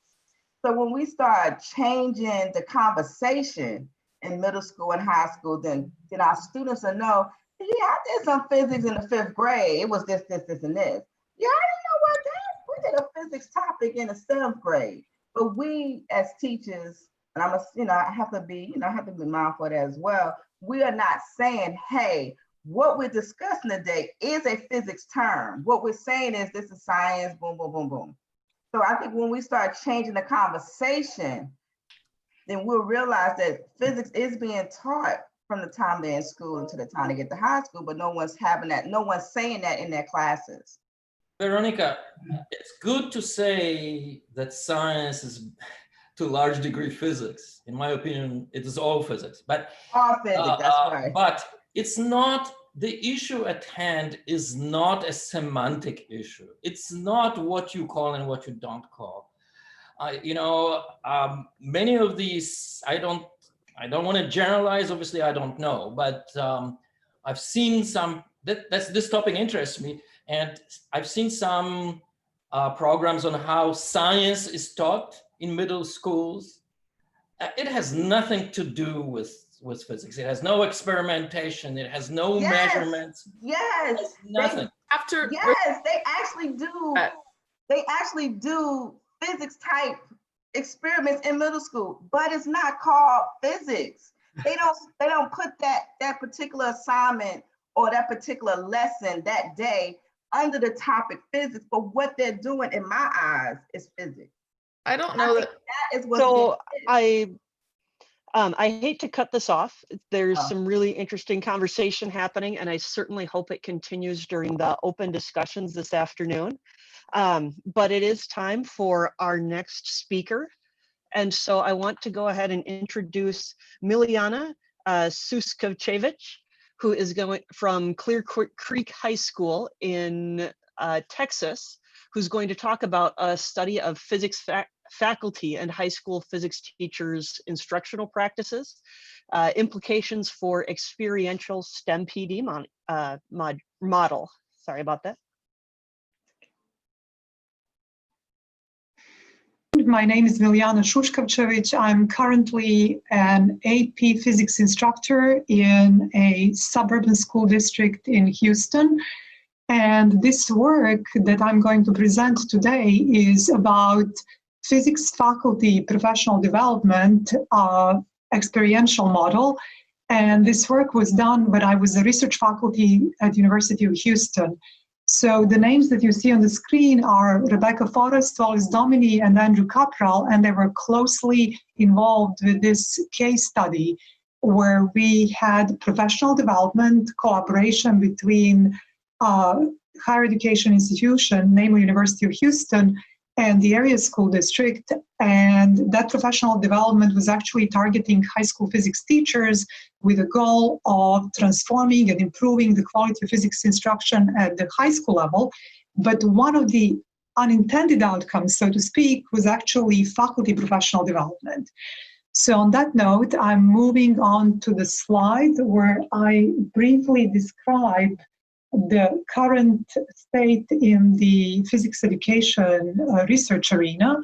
So when we start changing the conversation in middle school and high school, then our students will know, yeah, I did some physics in the 5th grade. It was this, and this. Yeah, I didn't know what that. We did a physics topic in the 7th grade. But we as teachers, and I have to be mindful of that as well. We are not saying, hey, what we're discussing today is a physics term. What we're saying is this is science, boom, boom, boom, boom. So I think when we start changing the conversation, then we'll realize that physics is being taught from the time they're in school until the time they get to high school, but no one's having that, no one's saying that in their classes. Veronica, it's good to say that science is to a large degree physics. In my opinion, it is all physics. But all physics, that's right. But it's not, the issue at hand is not a semantic issue. It's not what you call and what you don't call. Many of these, I don't want to generalize, obviously I don't know, but I've seen some, this topic interests me, and I've seen some programs on how science is taught in middle schools. It has nothing to do with physics. It has no experimentation. It has no measurements. Yes. Nothing. They actually do. They actually do physics type experiments in middle school, but it's not called physics. They don't put that particular assignment or that particular lesson that day under the topic physics, but what they're doing in my eyes is physics. I don't know that is what. So I hate to cut this off. There's some really interesting conversation happening, and I certainly hope it continues during the open discussions this afternoon. But it is time for our next speaker. And so I want to go ahead and introduce Miliana Suskavchevich, who is going from Clear Creek High School in Texas, who's going to talk about a study of physics faculty and high school physics teachers' instructional practices, implications for experiential STEM PD model. Sorry about that. My name is Miliana Shushkavchevich. I'm currently an AP physics instructor in a suburban school district in Houston. And this work that I'm going to present today is about physics faculty professional development, experiential model. And this work was done when I was a research faculty at University of Houston. So the names that you see on the screen are Rebecca Forrest, Wallace Domini, and Andrew Capral, and they were closely involved with this case study where we had professional development cooperation between higher education institution, namely University of Houston, and the area school district. And that professional development was actually targeting high school physics teachers with a goal of transforming and improving the quality of physics instruction at the high school level. But one of the unintended outcomes, so to speak, was actually faculty professional development. So on that note, I'm moving on to the slide where I briefly describe the current state in the physics education research arena.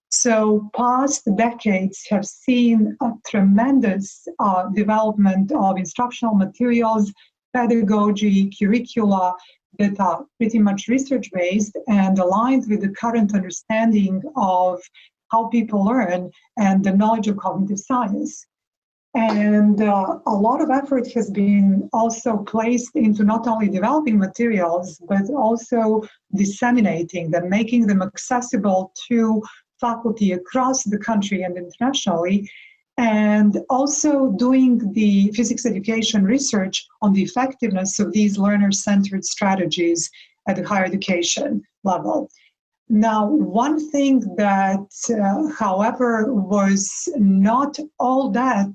So past decades have seen a tremendous development of instructional materials, pedagogy, curricula that are pretty much research-based and aligned with the current understanding of how people learn and the knowledge of cognitive science. And a lot of effort has been also placed into not only developing materials, but also disseminating them, making them accessible to faculty across the country and internationally, and also doing the physics education research on the effectiveness of these learner-centered strategies at the higher education level. Now, one thing that, however, was not all that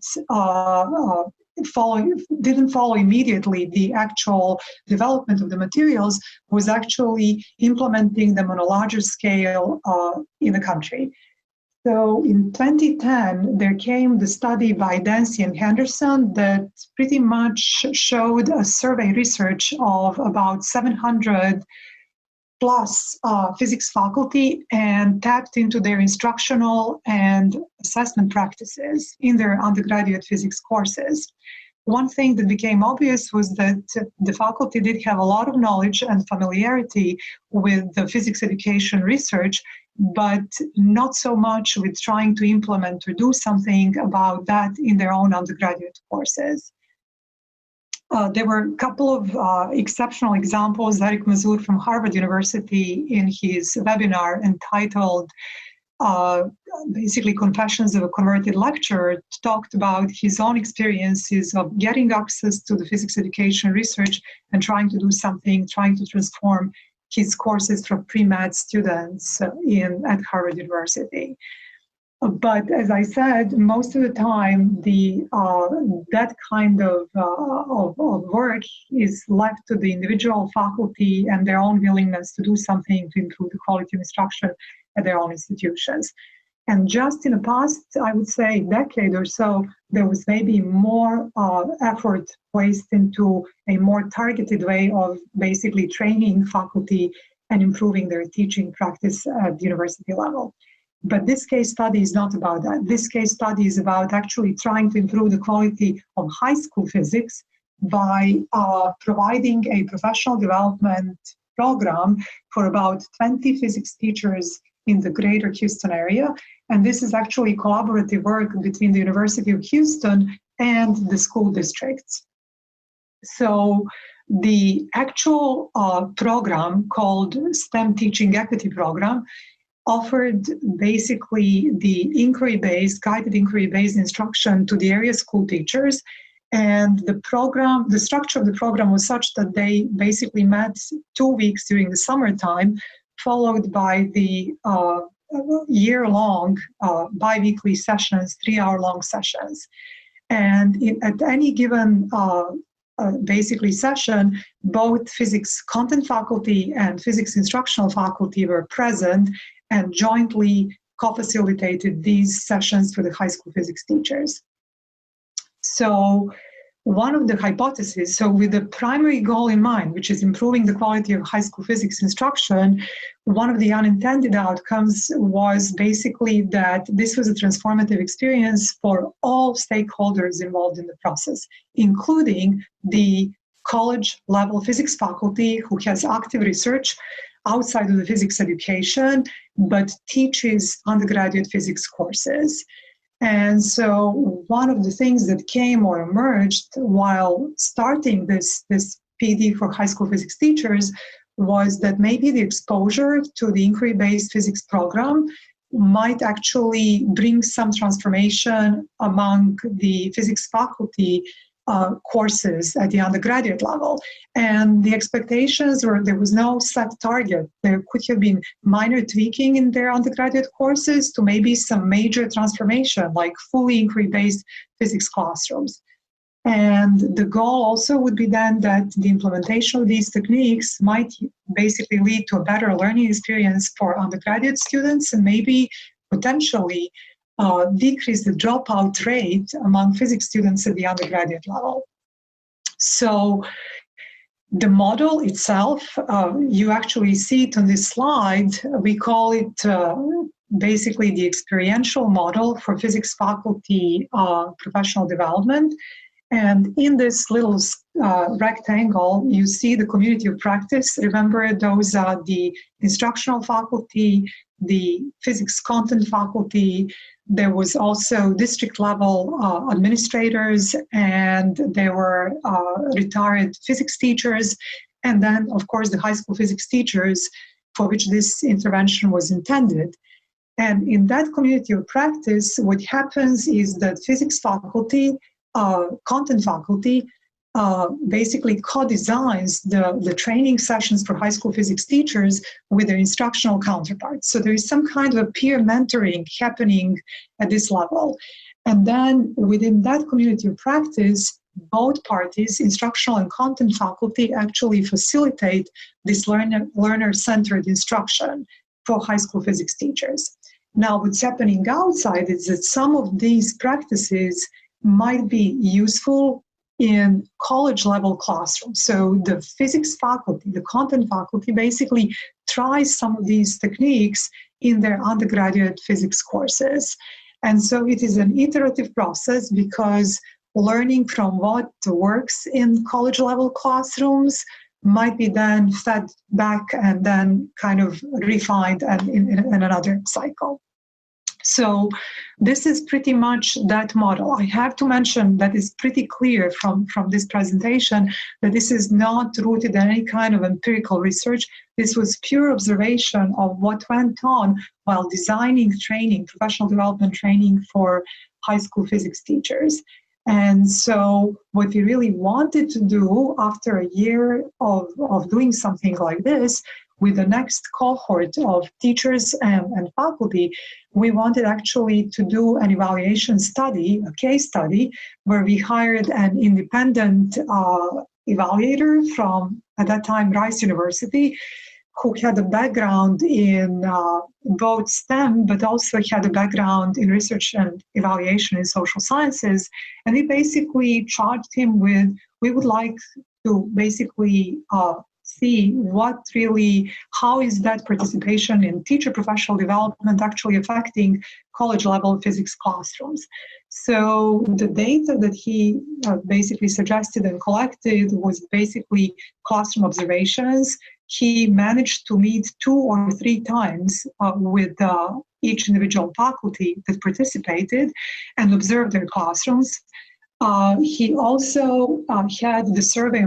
didn't follow immediately the actual development of the materials was actually implementing them on a larger scale in the country. So in 2010, there came the study by Dancy and Henderson that pretty much showed a survey research of about 700 plus physics faculty and tapped into their instructional and assessment practices in their undergraduate physics courses. One thing that became obvious was that the faculty did have a lot of knowledge and familiarity with the physics education research, but not so much with trying to implement or do something about that in their own undergraduate courses. There were a couple of exceptional examples. Eric Mazur from Harvard University, in his webinar entitled basically Confessions of a Converted Lecturer, talked about his own experiences of getting access to the physics education research and trying to do something, trying to transform his courses for pre-med students at Harvard University. But as I said, most of the time, that kind of work is left to the individual faculty and their own willingness to do something to improve the quality of instruction at their own institutions. And just in the past, I would say, decade or so, there was maybe more effort placed into a more targeted way of basically training faculty and improving their teaching practice at the university level. But this case study is not about that. This case study is about actually trying to improve the quality of high school physics by providing a professional development program for about 20 physics teachers in the greater Houston area. And this is actually collaborative work between the University of Houston and the school districts. So the actual program called STEM Teaching Equity Program offered basically the guided inquiry-based instruction to the area school teachers. And the structure of the program was such that they basically met 2 weeks during the summertime, followed by the year-long bi-weekly sessions, 3-hour-long sessions. And at any given basically session, both physics content faculty and physics instructional faculty were present and jointly co-facilitated these sessions for the high school physics teachers. So one of the hypotheses, so with the primary goal in mind, which is improving the quality of high school physics instruction, one of the unintended outcomes was basically that this was a transformative experience for all stakeholders involved in the process, including the college level physics faculty who has active research outside of the physics education, but teaches undergraduate physics courses. And so one of the things that came or emerged while starting this PD for high school physics teachers was that maybe the exposure to the inquiry-based physics program might actually bring some transformation among the physics faculty courses at the undergraduate level. And the expectations were there was no set target. There could have been minor tweaking in their undergraduate courses to maybe some major transformation, like fully inquiry-based physics classrooms. And the goal also would be then that the implementation of these techniques might basically lead to a better learning experience for undergraduate students and maybe potentially decrease the dropout rate among physics students at the undergraduate level. So the model itself, you actually see it on this slide. We call it basically the experiential model for physics faculty professional development. And in this little rectangle, you see the community of practice. Remember, those are the instructional faculty, the physics content faculty. There was also district level administrators, and there were retired physics teachers, and then, of course, the high school physics teachers for which this intervention was intended. And in that community of practice, what happens is that physics faculty, content faculty, basically co-designs the training sessions for high school physics teachers with their instructional counterparts. So there is some kind of a peer mentoring happening at this level. And then within that community of practice, both parties, instructional and content faculty, actually facilitate this learner-centered instruction for high school physics teachers. Now, what's happening outside is that some of these practices might be useful in college-level classrooms. So the physics faculty, the content faculty, basically tries some of these techniques in their undergraduate physics courses. And so it is an iterative process, because learning from what works in college-level classrooms might be then fed back and then kind of refined and in another cycle. So this is pretty much that model. I have to mention that it's pretty clear from this presentation that this is not rooted in any kind of empirical research. This was pure observation of what went on while designing training, professional development training for high school physics teachers. And so what we really wanted to do after a year of doing something like this, with the next cohort of teachers and faculty, we wanted actually to do an evaluation study, a case study, where we hired an independent evaluator from, at that time, Rice University, who had a background in both STEM, but also had a background in research and evaluation in social sciences. And we basically charged him with, we would like to basically see how is that participation in teacher professional development actually affecting college-level physics classrooms. So the data that he basically suggested and collected was basically classroom observations. He managed to meet 2 or 3 times with each individual faculty that participated and observed their classrooms. He also had the survey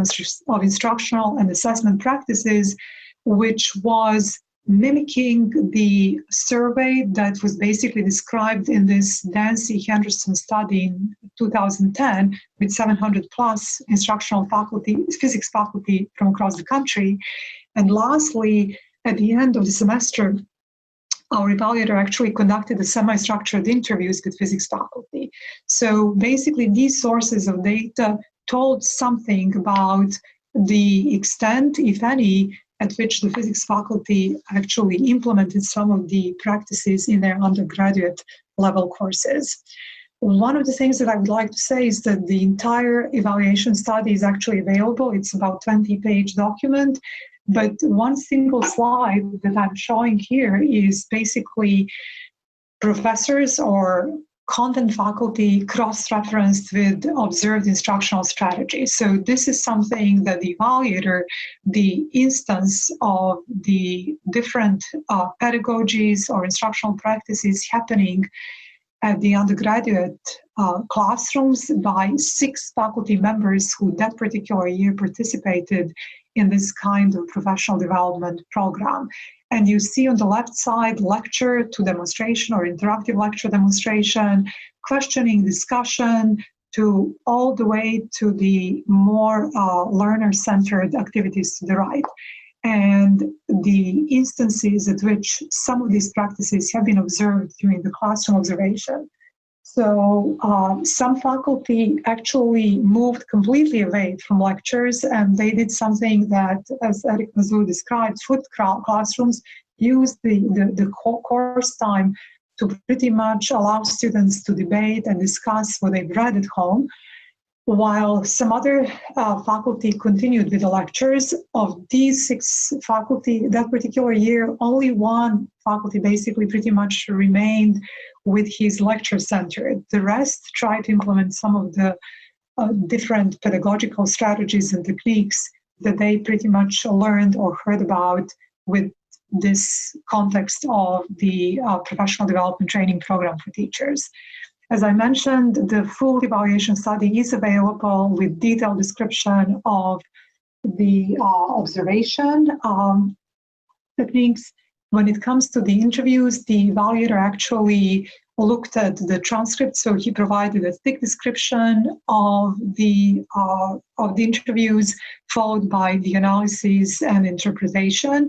of instructional and assessment practices, which was mimicking the survey that was basically described in this Dancy-Henderson study in 2010 with 700 plus instructional faculty, physics faculty from across the country. And lastly, at the end of the semester, our evaluator actually conducted a semi-structured interviews with physics faculty. So basically, these sources of data told something about the extent, if any, at which the physics faculty actually implemented some of the practices in their undergraduate level courses. One of the things that I would like to say is that the entire evaluation study is actually available. It's about a 20-page document. But one single slide that I'm showing here is basically professors or content faculty cross-referenced with observed instructional strategies. So this is something that the evaluator, the instance of the different pedagogies or instructional practices happening at the undergraduate classrooms by 6 faculty members who that particular year participated in this kind of professional development program. And you see on the left side, lecture to demonstration or interactive lecture demonstration, questioning, discussion, to all the way to the more learner-centered activities to the right. And the instances at which some of these practices have been observed during the classroom observation. So some faculty actually moved completely away from lectures, and they did something that, as Eric Mazur described, flipped classrooms, used the course time to pretty much allow students to debate and discuss what they've read at home, while some other faculty continued with the lectures. Of these 6 faculty, that particular year, only 1 faculty basically pretty much remained with his lecture center. The rest tried to implement some of the different pedagogical strategies and techniques that they pretty much learned or heard about with this context of the professional development training program for teachers. As I mentioned, the full evaluation study is available with detailed description of the observation techniques. When it comes to the interviews, the evaluator actually looked at the transcript. So he provided a thick description of the interviews, followed by the analysis and interpretation.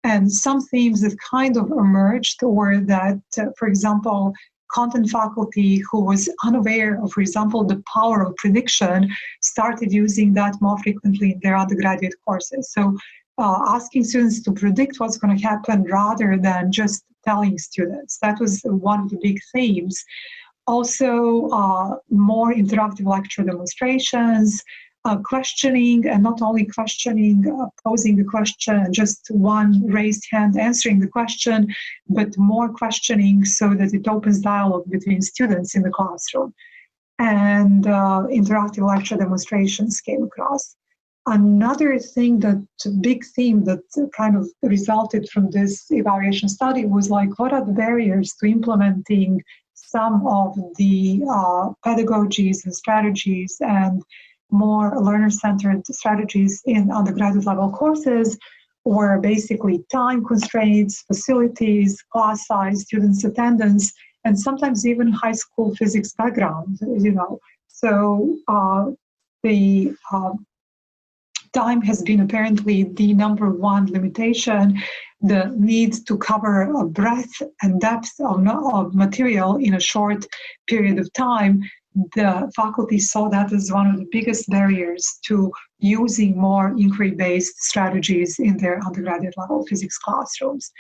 And some themes that kind of emerged were that, for example, content faculty who was unaware of, for example, the power of prediction started using that more frequently in their undergraduate courses. So asking students to predict what's going to happen rather than just telling students. That was one of the big themes. Also, more interactive lecture demonstrations, questioning, and not only questioning, posing the question, just one raised hand answering the question, but more questioning so that it opens dialogue between students in the classroom. And interactive lecture demonstrations came across. Another thing, that big theme that kind of resulted from this evaluation study was like, what are the barriers to implementing some of the pedagogies and strategies and more learner-centered strategies in undergraduate level courses, or basically time constraints, facilities, class size, students' attendance, and sometimes even high school physics background, you know. So the time has been apparently the number one limitation. The need to cover a breadth and depth of material in a short period of time, the faculty saw that as one of the biggest barriers to using more inquiry-based strategies in their undergraduate level physics classrooms.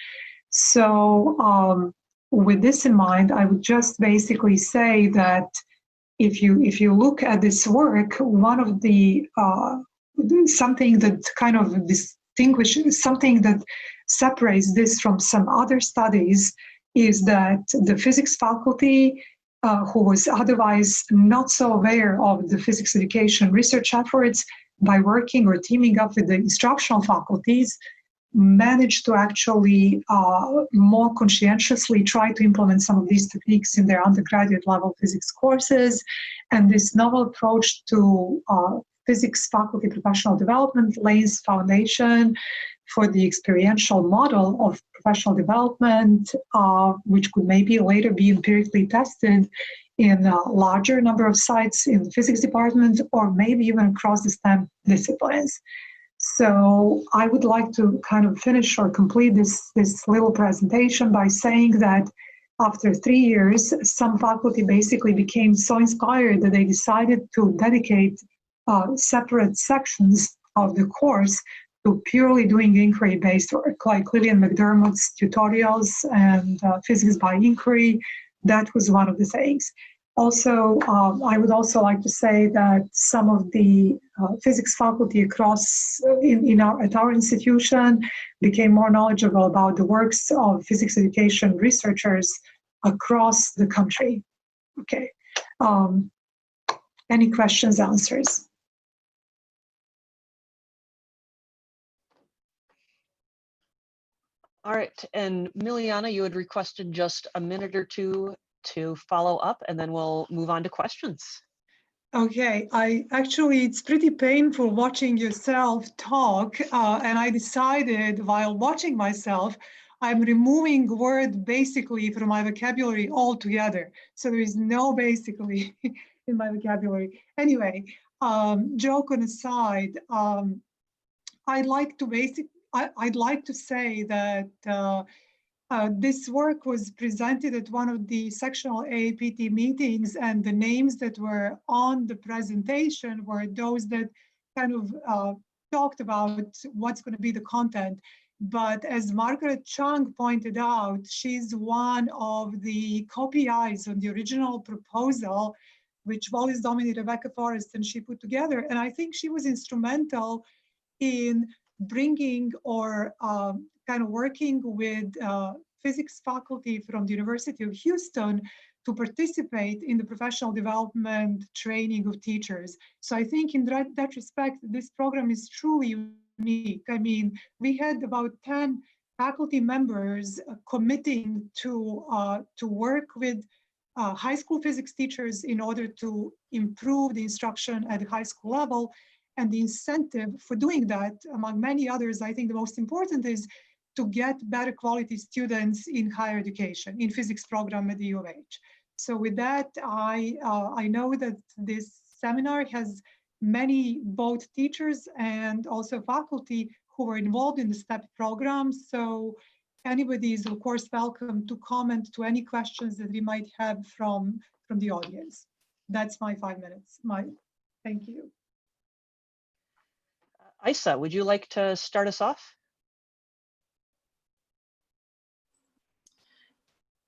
So with this in mind, I would just basically say that if you look at this work, one of the something that kind of distinguishes, something that separates this from some other studies is that the physics faculty who was otherwise not so aware of the physics education research efforts, by working or teaming up with the instructional faculties, managed to actually more conscientiously try to implement some of these techniques in their undergraduate level physics courses. And this novel approach to physics faculty professional development lays foundation for the experiential model of professional development, which could maybe later be empirically tested in a larger number of sites in the physics department, or maybe even across the STEM disciplines. So I would like to kind of finish or complete this little presentation by saying that after 3 years, some faculty basically became so inspired that they decided to dedicate separate sections of the course to purely doing inquiry-based work, like Lillian McDermott's tutorials and physics by inquiry. That was one of the things. Also, I would also like to say that some of the physics faculty across at our institution became more knowledgeable about the works of physics education researchers across the country. Okay. Any questions, answers? All right, and Miliana, you had requested just a minute or two to follow up, and then we'll move on to questions. Okay, it's pretty painful watching yourself talk, and I decided while watching myself, I'm removing word basically from my vocabulary altogether. So there is no basically in my vocabulary. Anyway, joke on aside, I'd like to say that this work was presented at one of the sectional AAPT meetings, and the names that were on the presentation were those that kind of talked about what's going to be the content. But as Margaret Chung pointed out, she's one of the co-PIs on the original proposal, which Wallis Domini, Rebecca Forrest, and she put together. And I think she was instrumental in bringing or kind of working with physics faculty from the University of Houston to participate in the professional development training of teachers. So I think in that respect, this program is truly unique. I mean, we had about 10 faculty members committing to work with high school physics teachers in order to improve the instruction at the high school level. And the incentive for doing that, among many others, I think the most important is to get better quality students in higher education, in physics program at the U of H. So with that, I know that this seminar has many both teachers and also faculty who were involved in the STEP program. So anybody is of course welcome to comment to any questions that we might have from the audience. That's my 5 minutes. Thank you. Isa, would you like to start us off?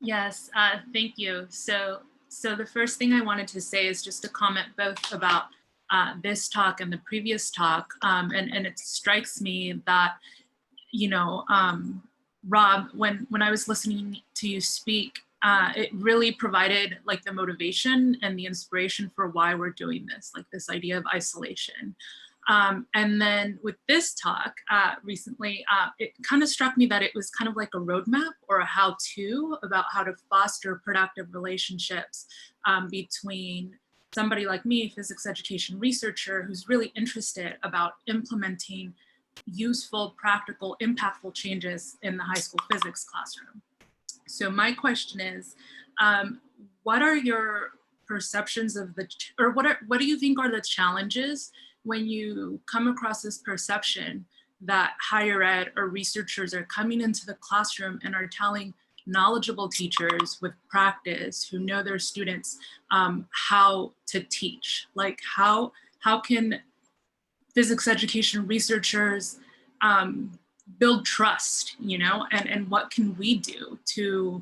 Yes, thank you. So the first thing I wanted to say is just to comment both about this talk and the previous talk. And it strikes me that, you know, Rob, when I was listening to you speak, it really provided like the motivation and the inspiration for why we're doing this, like this idea of isolation. And then with this talk recently, it kind of struck me that it was kind of like a roadmap or a how-to about how to foster productive relationships between somebody like me, physics education researcher, who's really interested about implementing useful, practical, impactful changes in the high school physics classroom. So my question is, what are your perceptions of what do you think are the challenges when you come across this perception that higher ed or researchers are coming into the classroom and are telling knowledgeable teachers with practice who know their students how to teach? Like how can physics education researchers build trust, you know, and what can we do to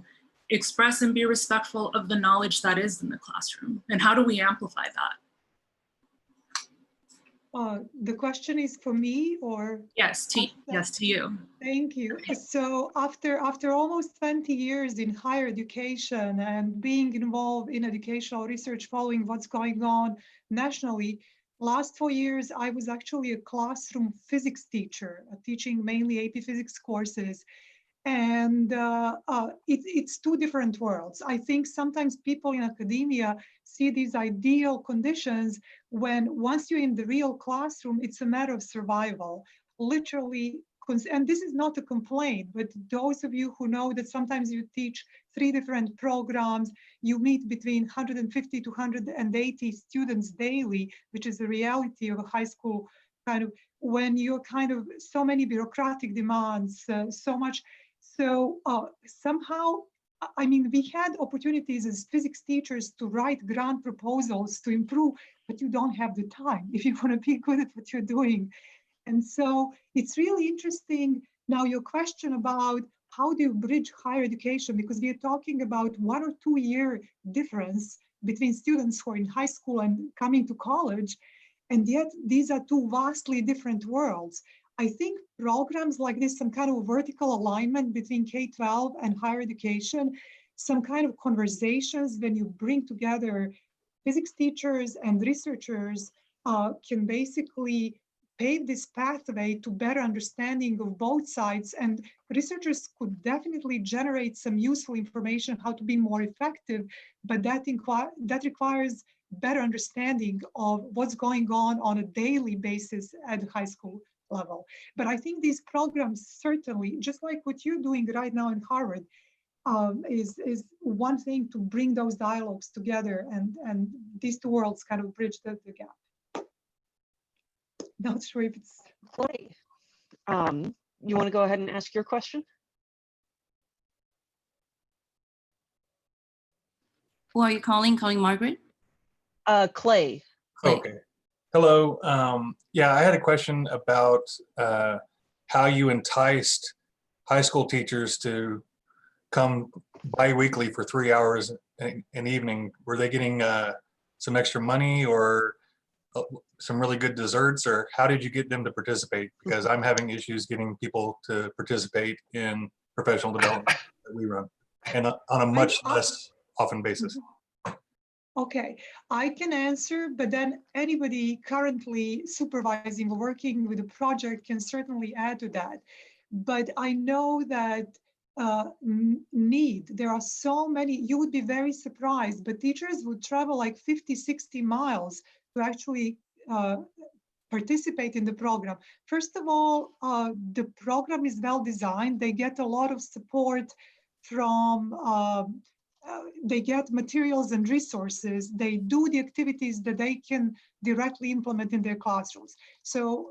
express and be respectful of the knowledge that is in the classroom? And how do we amplify that? The question is for me, or? Yes, to you. Thank you. So after almost 20 years in higher education and being involved in educational research, following what's going on nationally, last 4 years, I was actually a classroom physics teacher, teaching mainly AP physics courses. And it's two different worlds. I think sometimes people in academia see these ideal conditions when once you're in the real classroom, it's a matter of survival, literally. And this is not a complaint, but those of you who know that sometimes you teach 3 different programs, you meet between 150 to 180 students daily, which is the reality of a high school kind of, when you're kind of so many bureaucratic demands, so much. So somehow, I mean, we had opportunities as physics teachers to write grant proposals to improve, but you don't have the time if you want to be good at what you're doing. And so it's really interesting now your question about how do you bridge higher education, because we are talking about 1 or 2 year difference between students who are in high school and coming to college. And yet these are 2 vastly different worlds. I think programs like this, some kind of vertical alignment between K-12 and higher education, some kind of conversations when you bring together physics teachers and researchers can basically pave this pathway to better understanding of both sides. And researchers could definitely generate some useful information how to be more effective, but that requires better understanding of what's going on a daily basis at high school level. But I think these programs certainly, just like what you're doing right now in Harvard, is one thing to bring those dialogues together, and these 2 worlds kind of bridge the gap. Not sure if it's Clay. You want to go ahead and ask your question? Who are you calling? Calling Margaret? Clay. Okay. Hello. Yeah, I had a question about how you enticed high school teachers to come bi-weekly for 3 hours an evening. Were they getting some extra money or some really good desserts, or how did you get them to participate? Because I'm having issues getting people to participate in professional development that we run, and on a much less often basis. Okay, I can answer, but then anybody currently supervising or working with a project can certainly add to that. But I know that there are so many, you would be very surprised, but teachers would travel like 50, 60 miles to actually participate in the program. First of all, the program is well designed. They get a lot of support from, they get materials and resources. They do the activities that they can directly implement in their classrooms. So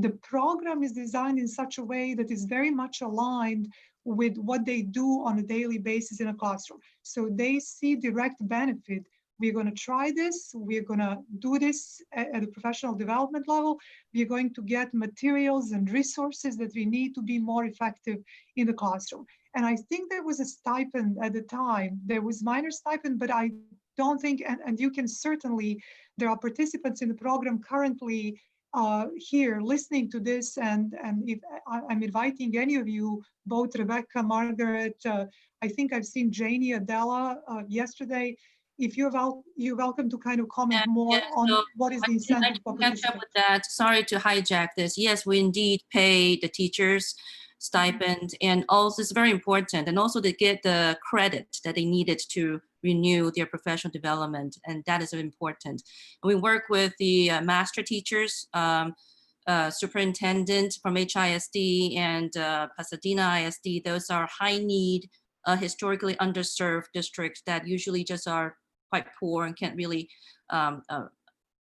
the program is designed in such a way that is very much aligned with what they do on a daily basis in a classroom. So they see direct benefit. We're going to try this. We're going to do this at a professional development level. We're going to get materials and resources that we need to be more effective in the classroom. And I think there was a stipend at the time. There was minor stipend, but I don't think, and you can certainly, there are participants in the program currently here listening to this, and if I'm inviting any of you, both Rebecca, Margaret, I think I've seen Janie, Adela yesterday. If you're welcome to kind of comment more on so what is the incentive for catch up with that. Sorry to hijack this. Yes, we indeed pay the teachers stipend, and also it's very important, and also they get the credit that they needed to renew their professional development, and that is important. We work with the master teachers, superintendent from HISD and Pasadena ISD. Those are high need, historically underserved districts that usually just are quite poor and can't really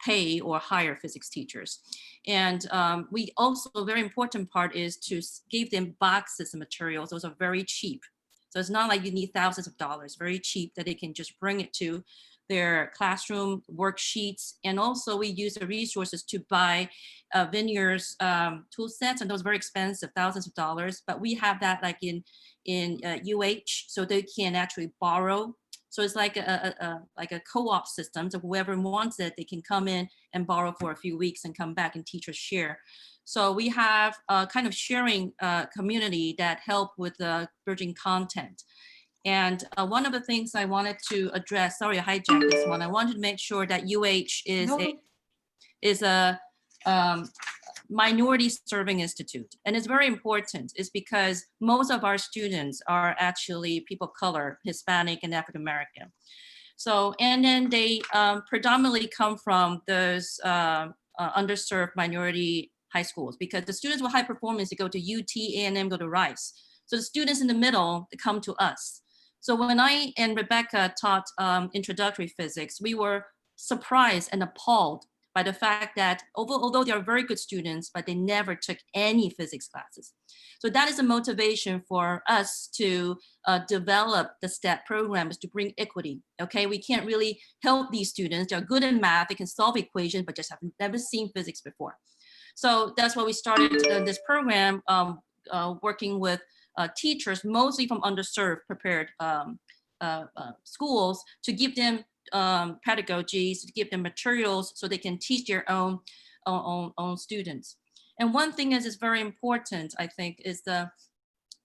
pay or hire physics teachers. And we also, a very important part is to give them boxes of materials. Those are very cheap. So it's not like you need thousands of dollars, very cheap, that they can just bring it to their classroom worksheets. And also we use the resources to buy Vineyard's tool sets, and those are very expensive, thousands of dollars, but we have that like in UH, so they can actually borrow. So it's like a co-op system. So whoever wants it, they can come in and borrow for a few weeks and come back and teachers share. So we have a kind of sharing community that help with bridging content. And one of the things I wanted to address, sorry, I hijacked this one. I wanted to make sure that UH is a minority serving institute. And it's very important. It's because most of our students are actually people of color, Hispanic and African American. So, and then they predominantly come from those underserved minority high schools, because the students with high performance, they go to UT, A&M, go to Rice. So the students in the middle, they come to us. So when I and Rebecca taught introductory physics, we were surprised and appalled by the fact that although they are very good students, but they never took any physics classes. So that is a motivation for us to develop the STEP programs to bring equity, okay? We can't really help these students. They're good in math, they can solve equations, but just have never seen physics before. So that's why we started this program, working with teachers, mostly from underserved prepared schools, to give them pedagogies, to give them materials so they can teach their own students. And one thing is very important, I think, is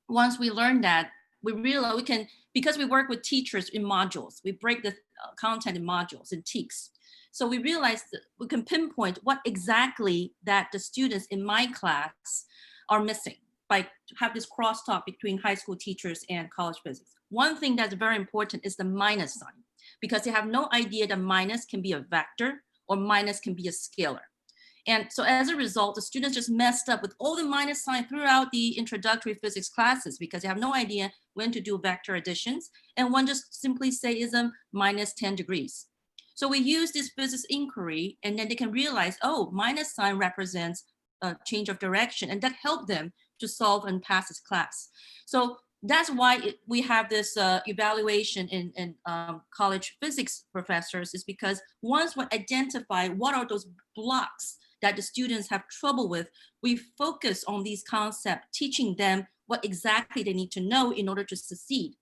once we learn that, we realize we can, because we work with teachers in modules, we break the content in modules, in TEKS. So we realize that we can pinpoint what exactly that the students in my class are missing by have this crosstalk between high school teachers and college physics. One thing that's very important is the minus sign, because they have no idea that minus can be a vector or minus can be a scalar. And so as a result, the students just messed up with all the minus sign throughout the introductory physics classes, because they have no idea when to do vector additions. And one just simply say is minus 10 degrees. So we use this physics inquiry, and then they can realize, oh, minus sign represents a change of direction, and that helped them to solve and pass this class. So that's why we have this evaluation in college physics professors, is because once we identify what are those blocks that the students have trouble with, we focus on these concepts, teaching them what exactly they need to know in order to succeed.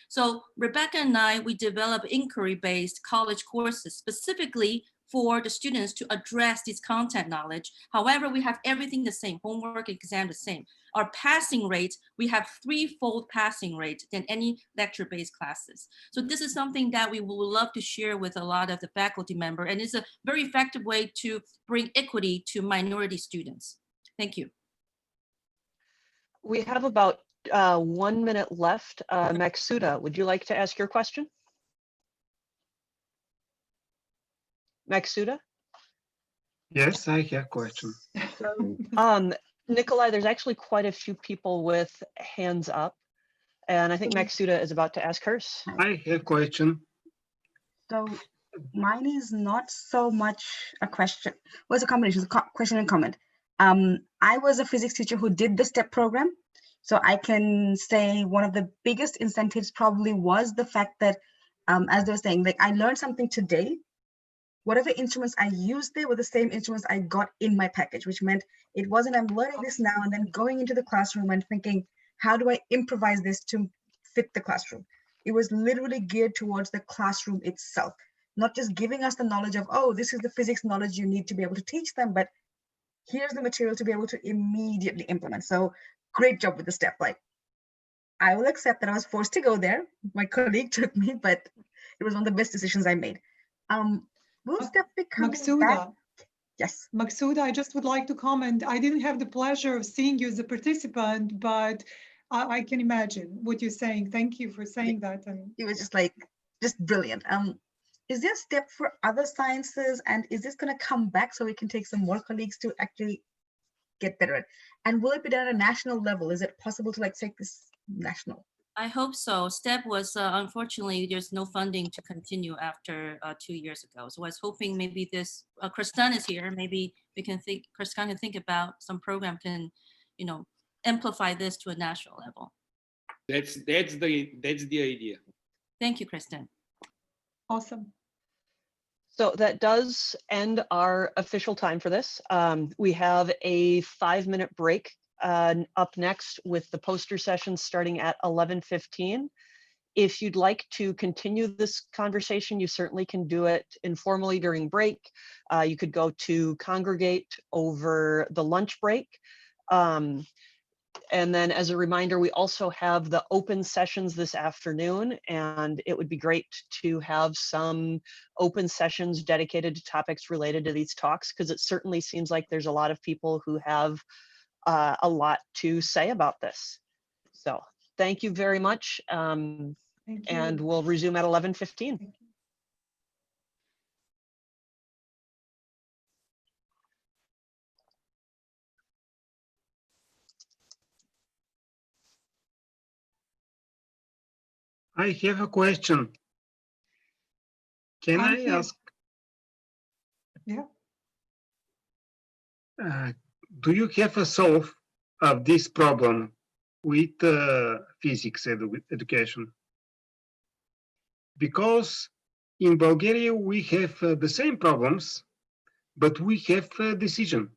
So Rebecca and I, we develop inquiry-based college courses specifically for the students to address this content knowledge. However, we have everything the same, homework, exam the same. Our passing rate, we have 3-fold passing rate than any lecture-based classes. So this is something that we would love to share with a lot of the faculty member, and it's a very effective way to bring equity to minority students. Thank you. We have about 1 minute left. Maksuda, would you like to ask your question? Maksuda? Yes, I have a question. Nikolai, there's actually quite a few people with hands up, and I think Maxuda is about to ask hers. I have a question. So mine is not so much a question. Well, it's a combination, it's a question and comment. I was a physics teacher who did the STEP program. So I can say one of the biggest incentives probably was the fact that, as they were saying, like I learned something today. Whatever instruments I used there were the same instruments I got in my package, which meant it wasn't I'm learning this now and then going into the classroom and thinking, how do I improvise this to fit the classroom? It was literally geared towards the classroom itself, not just giving us the knowledge of, oh, this is the physics knowledge you need to be able to teach them, but here's the material to be able to immediately implement. So great job with the STEP. Like, I will accept that I was forced to go there. My colleague took me, but it was one of the best decisions I made. Will STEP be coming back? Yes. Maxuda, I just would like to comment. I didn't have the pleasure of seeing you as a participant, but I can imagine what you're saying. Thank you for saying that. And it was just brilliant. Is there a STEP for other sciences, and is this going to come back so we can take some more colleagues to actually get better at? And will it be done at a national level? Is it possible to like take this national? I hope so. STEP was, unfortunately, there's no funding to continue after 2 years ago. So I was hoping maybe this, Kristan is here, maybe we can think, Kristan can think about some program can, amplify this to a national level. That's the idea. Thank you, Kristan. Awesome. So that does end our official time for this. We have a 5-minute break up next with the poster session starting at 11:15. If you'd like to continue this conversation, you certainly can do it informally during break. You could go to Congregate over the lunch break. And then as a reminder, we also have the open sessions this afternoon, and it would be great to have some open sessions dedicated to topics related to these talks, because it certainly seems like there's a lot of people who have a lot to say about this. So thank you very much. And we'll resume at 11:15. I have a question. Can I ask? Yeah. Do you have a solve of this problem with physics education? Because in Bulgaria we have the same problems, but we have a decision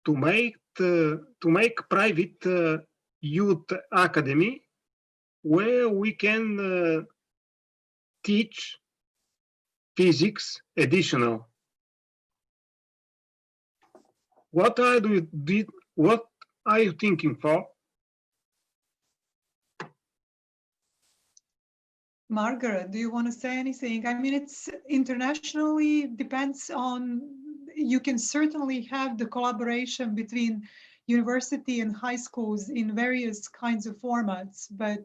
to make private youth academy where we can teach physics additional. What are you thinking for? Margaret, do you want to say anything? I mean, it's internationally depends on, you can certainly have the collaboration between university and high schools in various kinds of formats, but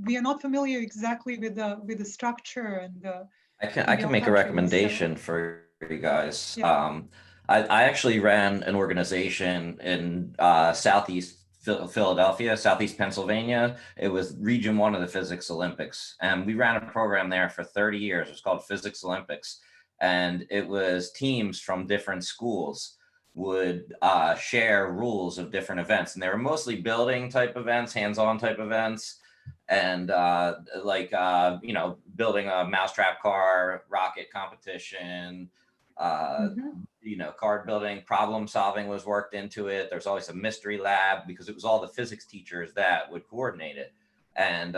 we are not familiar exactly with the structure and the. I can make a recommendation for you guys. Yeah. I actually ran an organization in Southeast Philadelphia, Southeast Pennsylvania. It was Region 1 of the Physics Olympics. And we ran a program there for 30 years. It was called Physics Olympics. And it was teams from different schools would share rules of different events. And they were mostly building type events, hands-on type events. And building a mousetrap car, rocket competition, card building, problem solving was worked into it. There's always a mystery lab because it was all the physics teachers that would coordinate it. And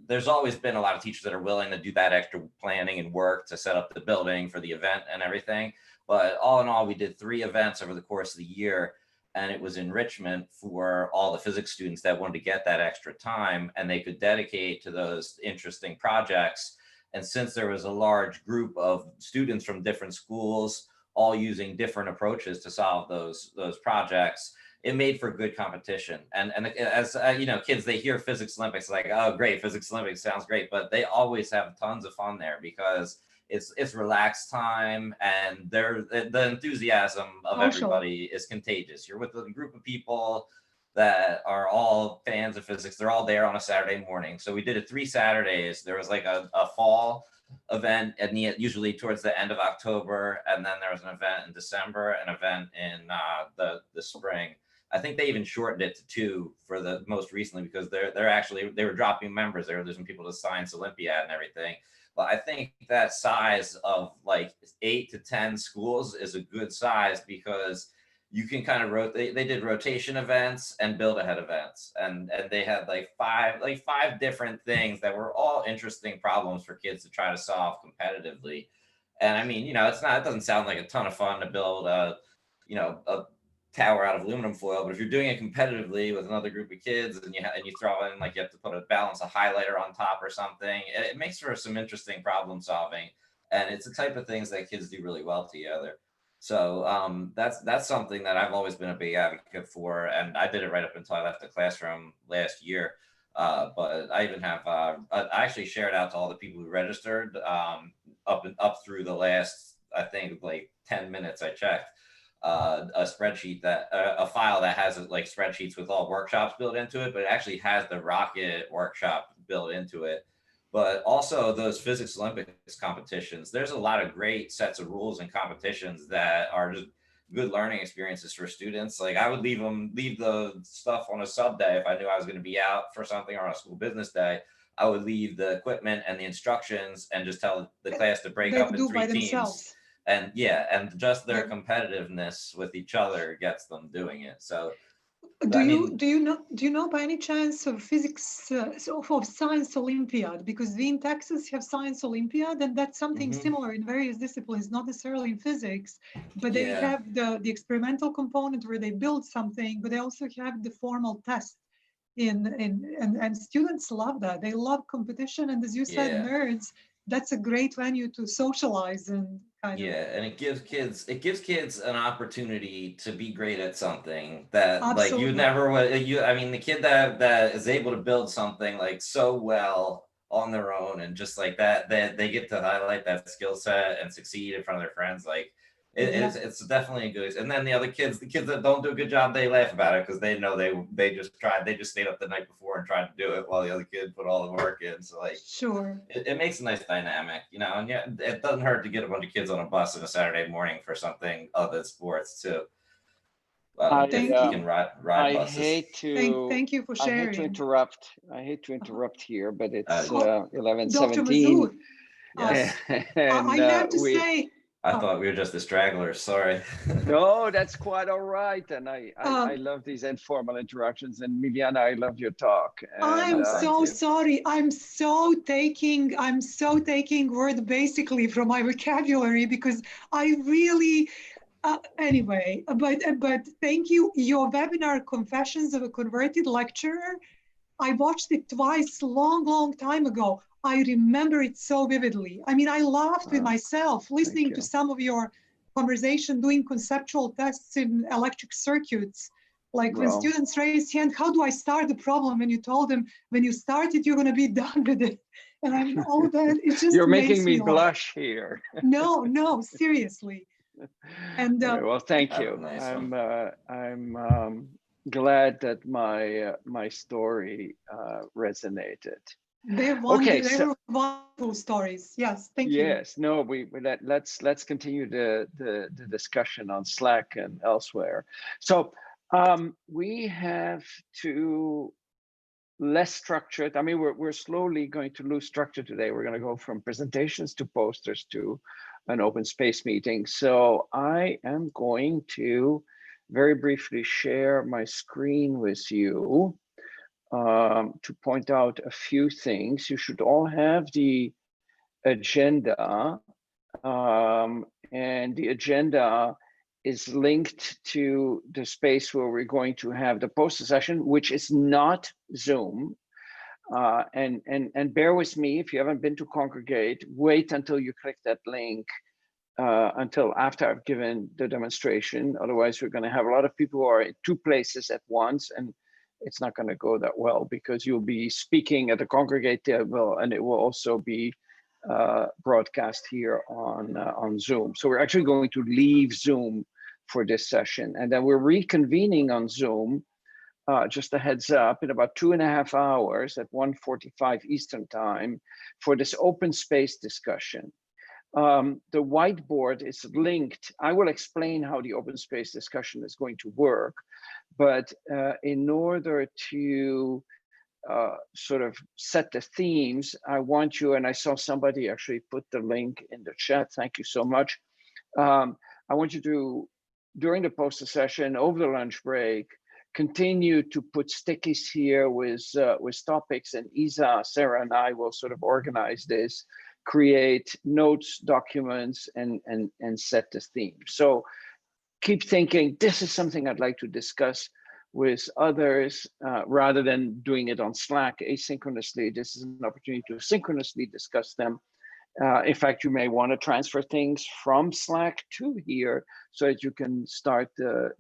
there's always been a lot of teachers that are willing to do that extra planning and work to set up the building for the event and everything. But all in all, we did 3 events over the course of the year. And it was enrichment for all the physics students that wanted to get that extra time and they could dedicate to those interesting projects. And since there was a large group of students from different schools, all using different approaches to solve those projects, it made for good competition. And as kids, they hear Physics Olympics like, oh, great, Physics Olympics sounds great, but they always have tons of fun there because it's relaxed time, and the enthusiasm of Social. everybody is contagious. You're with a group of people that are all fans of physics. They're all there on a Saturday morning. So we did it 3 Saturdays. There was like a fall event usually towards the end of October, and then there was an event in December, an event in the spring. I think they even shortened it to 2 for the most recently, because they were dropping members. They were losing people to Science Olympiad and everything. But I think that size of like 8 to 10 schools is a good size, because you can kind of rotate. They did rotation events and build ahead events, and they had like five different things that were all interesting problems for kids to try to solve competitively. And I mean, it doesn't sound like a ton of fun to build a tower out of aluminum foil, but if you're doing it competitively with another group of kids, and you throw in, like, you have to put a highlighter on top or something, it makes for some interesting problem solving, and it's the type of things that kids do really well together. So that's something that I've always been a big advocate for, and I did it right up until I left the classroom last year. But I even have I actually shared out to all the people who registered up through the last, I think, like 10 minutes I checked. A spreadsheet a file that has like spreadsheets with all workshops built into it, but it actually has the rocket workshop built into it. But also those physics Olympics competitions, there's a lot of great sets of rules and competitions that are just good learning experiences for students. Like, I would leave the stuff on a sub day if I knew I was going to be out for something, or on a school business day. I would leave the equipment and the instructions and just tell the class to break up in 3 teams. And just their competitiveness with each other gets them doing it. So do you know by any chance of physics of Science Olympiad? Because we in Texas have Science Olympiad, and that's something similar in various disciplines, not necessarily in physics, but they have the experimental component where they build something, but they also have the formal test and students love that. They love competition, and as you said, nerds, that's a great venue to socialize and kind of. And it gives kids an opportunity to be great at something that Absolutely. Like you never would. I mean, the kid that is able to build something like so well on their own, and just like that they get to highlight that skill set and succeed in front of their friends. Like it's definitely a good. And then the kids that don't do a good job, they laugh about it because they know they just stayed up the night before and tried to do it, while the other kid put all the work in. So like, sure, it makes a nice dynamic, and it doesn't hurt to get a bunch of kids on a bus on a Saturday morning for something other than sports too. Thank you can ride buses. Thank you for sharing. I hate to interrupt here, but it's 11:17. Yes. I have to say. I thought we were just the stragglers. Sorry. No, that's quite all right. And I love these informal interactions. And Miliana, I love your talk. And, I'm so sorry. I'm so taking word basically from my vocabulary, because I really. Anyway, but thank you. Your webinar, Confessions of a Converted Lecturer, I watched it twice, long time ago. I remember it so vividly. I mean, I laughed with myself listening to some of your conversation, doing conceptual tests in electric circuits. Like when students raise hand, how do I start the problem? And you told them, when you start it, you're going to be done with it. And I'm all that. It just you're making me laugh. blush here. No, seriously. And well, thank you. Nice I'm glad that my story resonated. They were wonderful stories. Yes, thank you. Yes, no, let's continue the discussion on Slack and elsewhere. So we have to less structured. I mean, we're slowly going to lose structure today. We're going to go from presentations to posters to an open space meeting. So I am going to very briefly share my screen with you. To point out a few things. You should all have the agenda, and the agenda is linked to the space where we're going to have the poster session, which is not Zoom. And bear with me, if you haven't been to Congregate, wait until you click that link until after I've given the demonstration. Otherwise, we're going to have a lot of people who are in 2 places at once, and it's not going to go that well, because you'll be speaking at the Congregate table, and it will also be broadcast here on Zoom. So we're actually going to leave Zoom for this session, and then we're reconvening on Zoom. Just a heads up, in about 2.5 hours at 1:45 Eastern time for this open space discussion. The whiteboard is linked. I will explain how the open space discussion is going to work, but in order to sort of set the themes, I want you, and I saw somebody actually put the link in the chat, thank you so much. I want you to, during the poster session, over the lunch break, continue to put stickies here with topics, and Isa, Sarah, and I will sort of organize this, create notes, documents, and set the theme. So keep thinking, this is something I'd like to discuss with others, rather than doing it on Slack asynchronously. This is an opportunity to synchronously discuss them. In fact, you may want to transfer things from Slack to here so that you can start the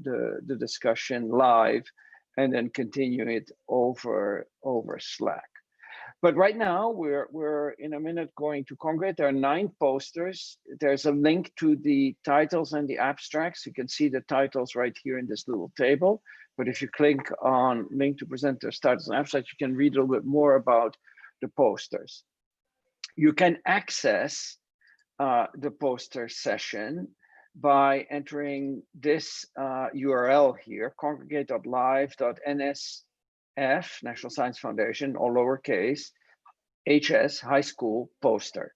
discussion live and then continue it over Slack. But right now, we're in a minute going to congregate. There are 9 posters. There's a link to the titles and the abstracts. You can see the titles right here in this little table. But if you click on link to presenters, titles, and abstracts, you can read a little bit more about the posters. You can access the poster session by entering this URL here, congregate.live.nsf, National Science Foundation, all lowercase, HS, high school poster.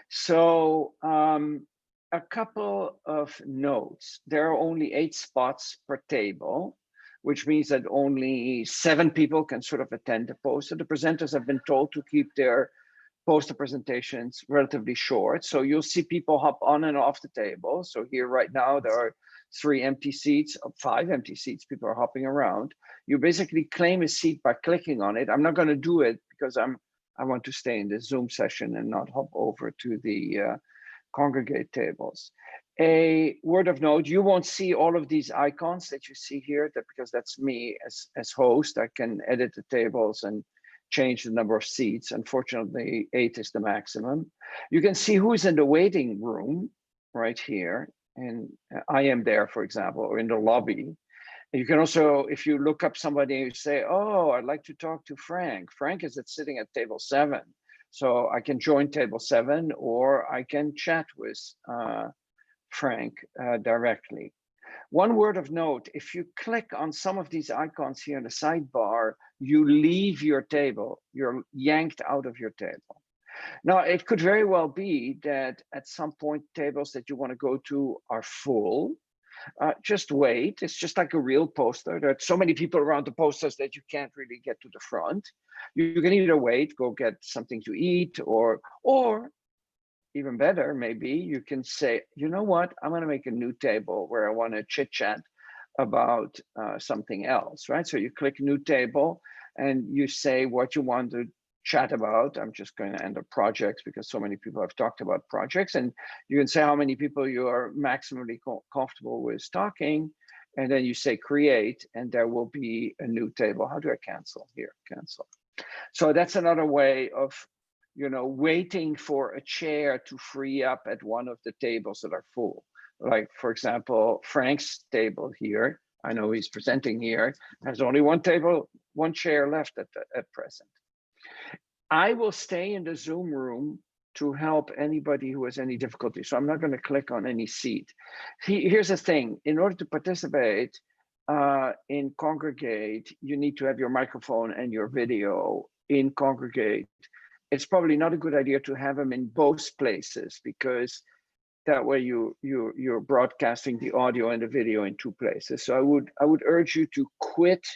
So a couple of notes. There are only 8 spots per table, which means that only 7 people can sort of attend the poster. The presenters have been told to keep their poster presentations relatively short. So you'll see people hop on and off the table. So here right now, there are 3 empty seats, 5 empty seats, people are hopping around. You basically claim a seat by clicking on it. I'm not gonna do it because I want to stay in the Zoom session and not hop over to the congregate tables. A word of note, you won't see all of these icons that you see here because that's me as host. I can edit the tables and change the number of seats. Unfortunately, 8 is the maximum. You can see who's in the waiting room right here. And I am there, for example, or in the lobby. You can also, if you look up somebody, you say, oh, I'd like to talk to Frank. Frank is sitting at table 7. So I can join table 7, or I can chat with Frank directly. One word of note, if you click on some of these icons here in the sidebar, you leave your table, you're yanked out of your table. Now, it could very well be that at some point tables that you want to go to are full. Just wait, it's just like a real poster. There are so many people around the posters that you can't really get to the front. You can either wait, go get something to eat, or even better, maybe you can say, you know what, I'm going to make a new table where I want to chit chat about something else, right? So you click new table and you say what you want to chat about. I'm just going to enter projects because so many people have talked about projects, and you can say how many people you are maximally comfortable with talking, and then you say create, and there will be a new table. How do I cancel here? Cancel. So that's another way of waiting for a chair to free up at one of the tables that are full. Like, for example, Frank's table here, I know he's presenting here, there's only one chair left at present. I will stay in the Zoom room to help anybody who has any difficulty. So I'm not going to click on any seat. Here's the thing, in order to participate in Congregate, you need to have your microphone and your video in Congregate. It's probably not a good idea to have them in both places, because that way you're broadcasting the audio and the video in 2 places. So I would urge you to quit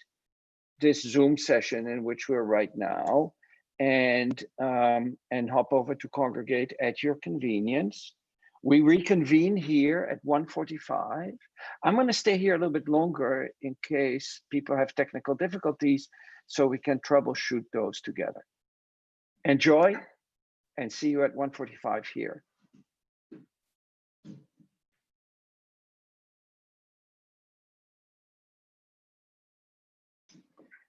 this Zoom session in which we're right now and hop over to Congregate at your convenience. We reconvene here at 1:45. I'm going to stay here a little bit longer in case people have technical difficulties, so we can troubleshoot those together. Enjoy, and see you at 1:45 here.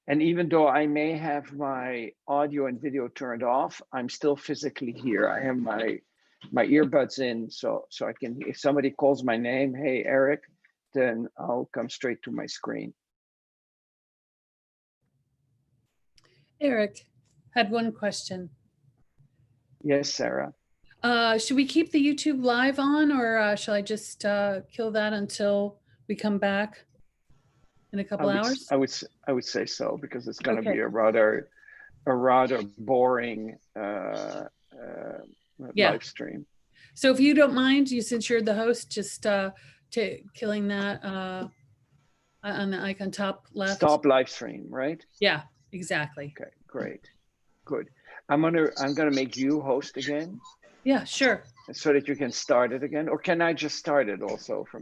And even though I may have my audio and video turned off, I'm still physically here. I have my earbuds in, so I can, if somebody calls my name, hey, Eric, then I'll come straight to my screen. Eric had one question. Yes, Sarah. Should we keep the YouTube live on, or shall I just kill that until we come back in a couple hours? I would say so, because it's going to Okay. be a rather boring live stream. So if you don't mind, since you're the host, just killing that on the icon top left. Stop live stream, right? Yeah, exactly. Okay, great, good. I'm gonna make you host again. Yeah, sure. So that you can start it again, or can I just start it also from here?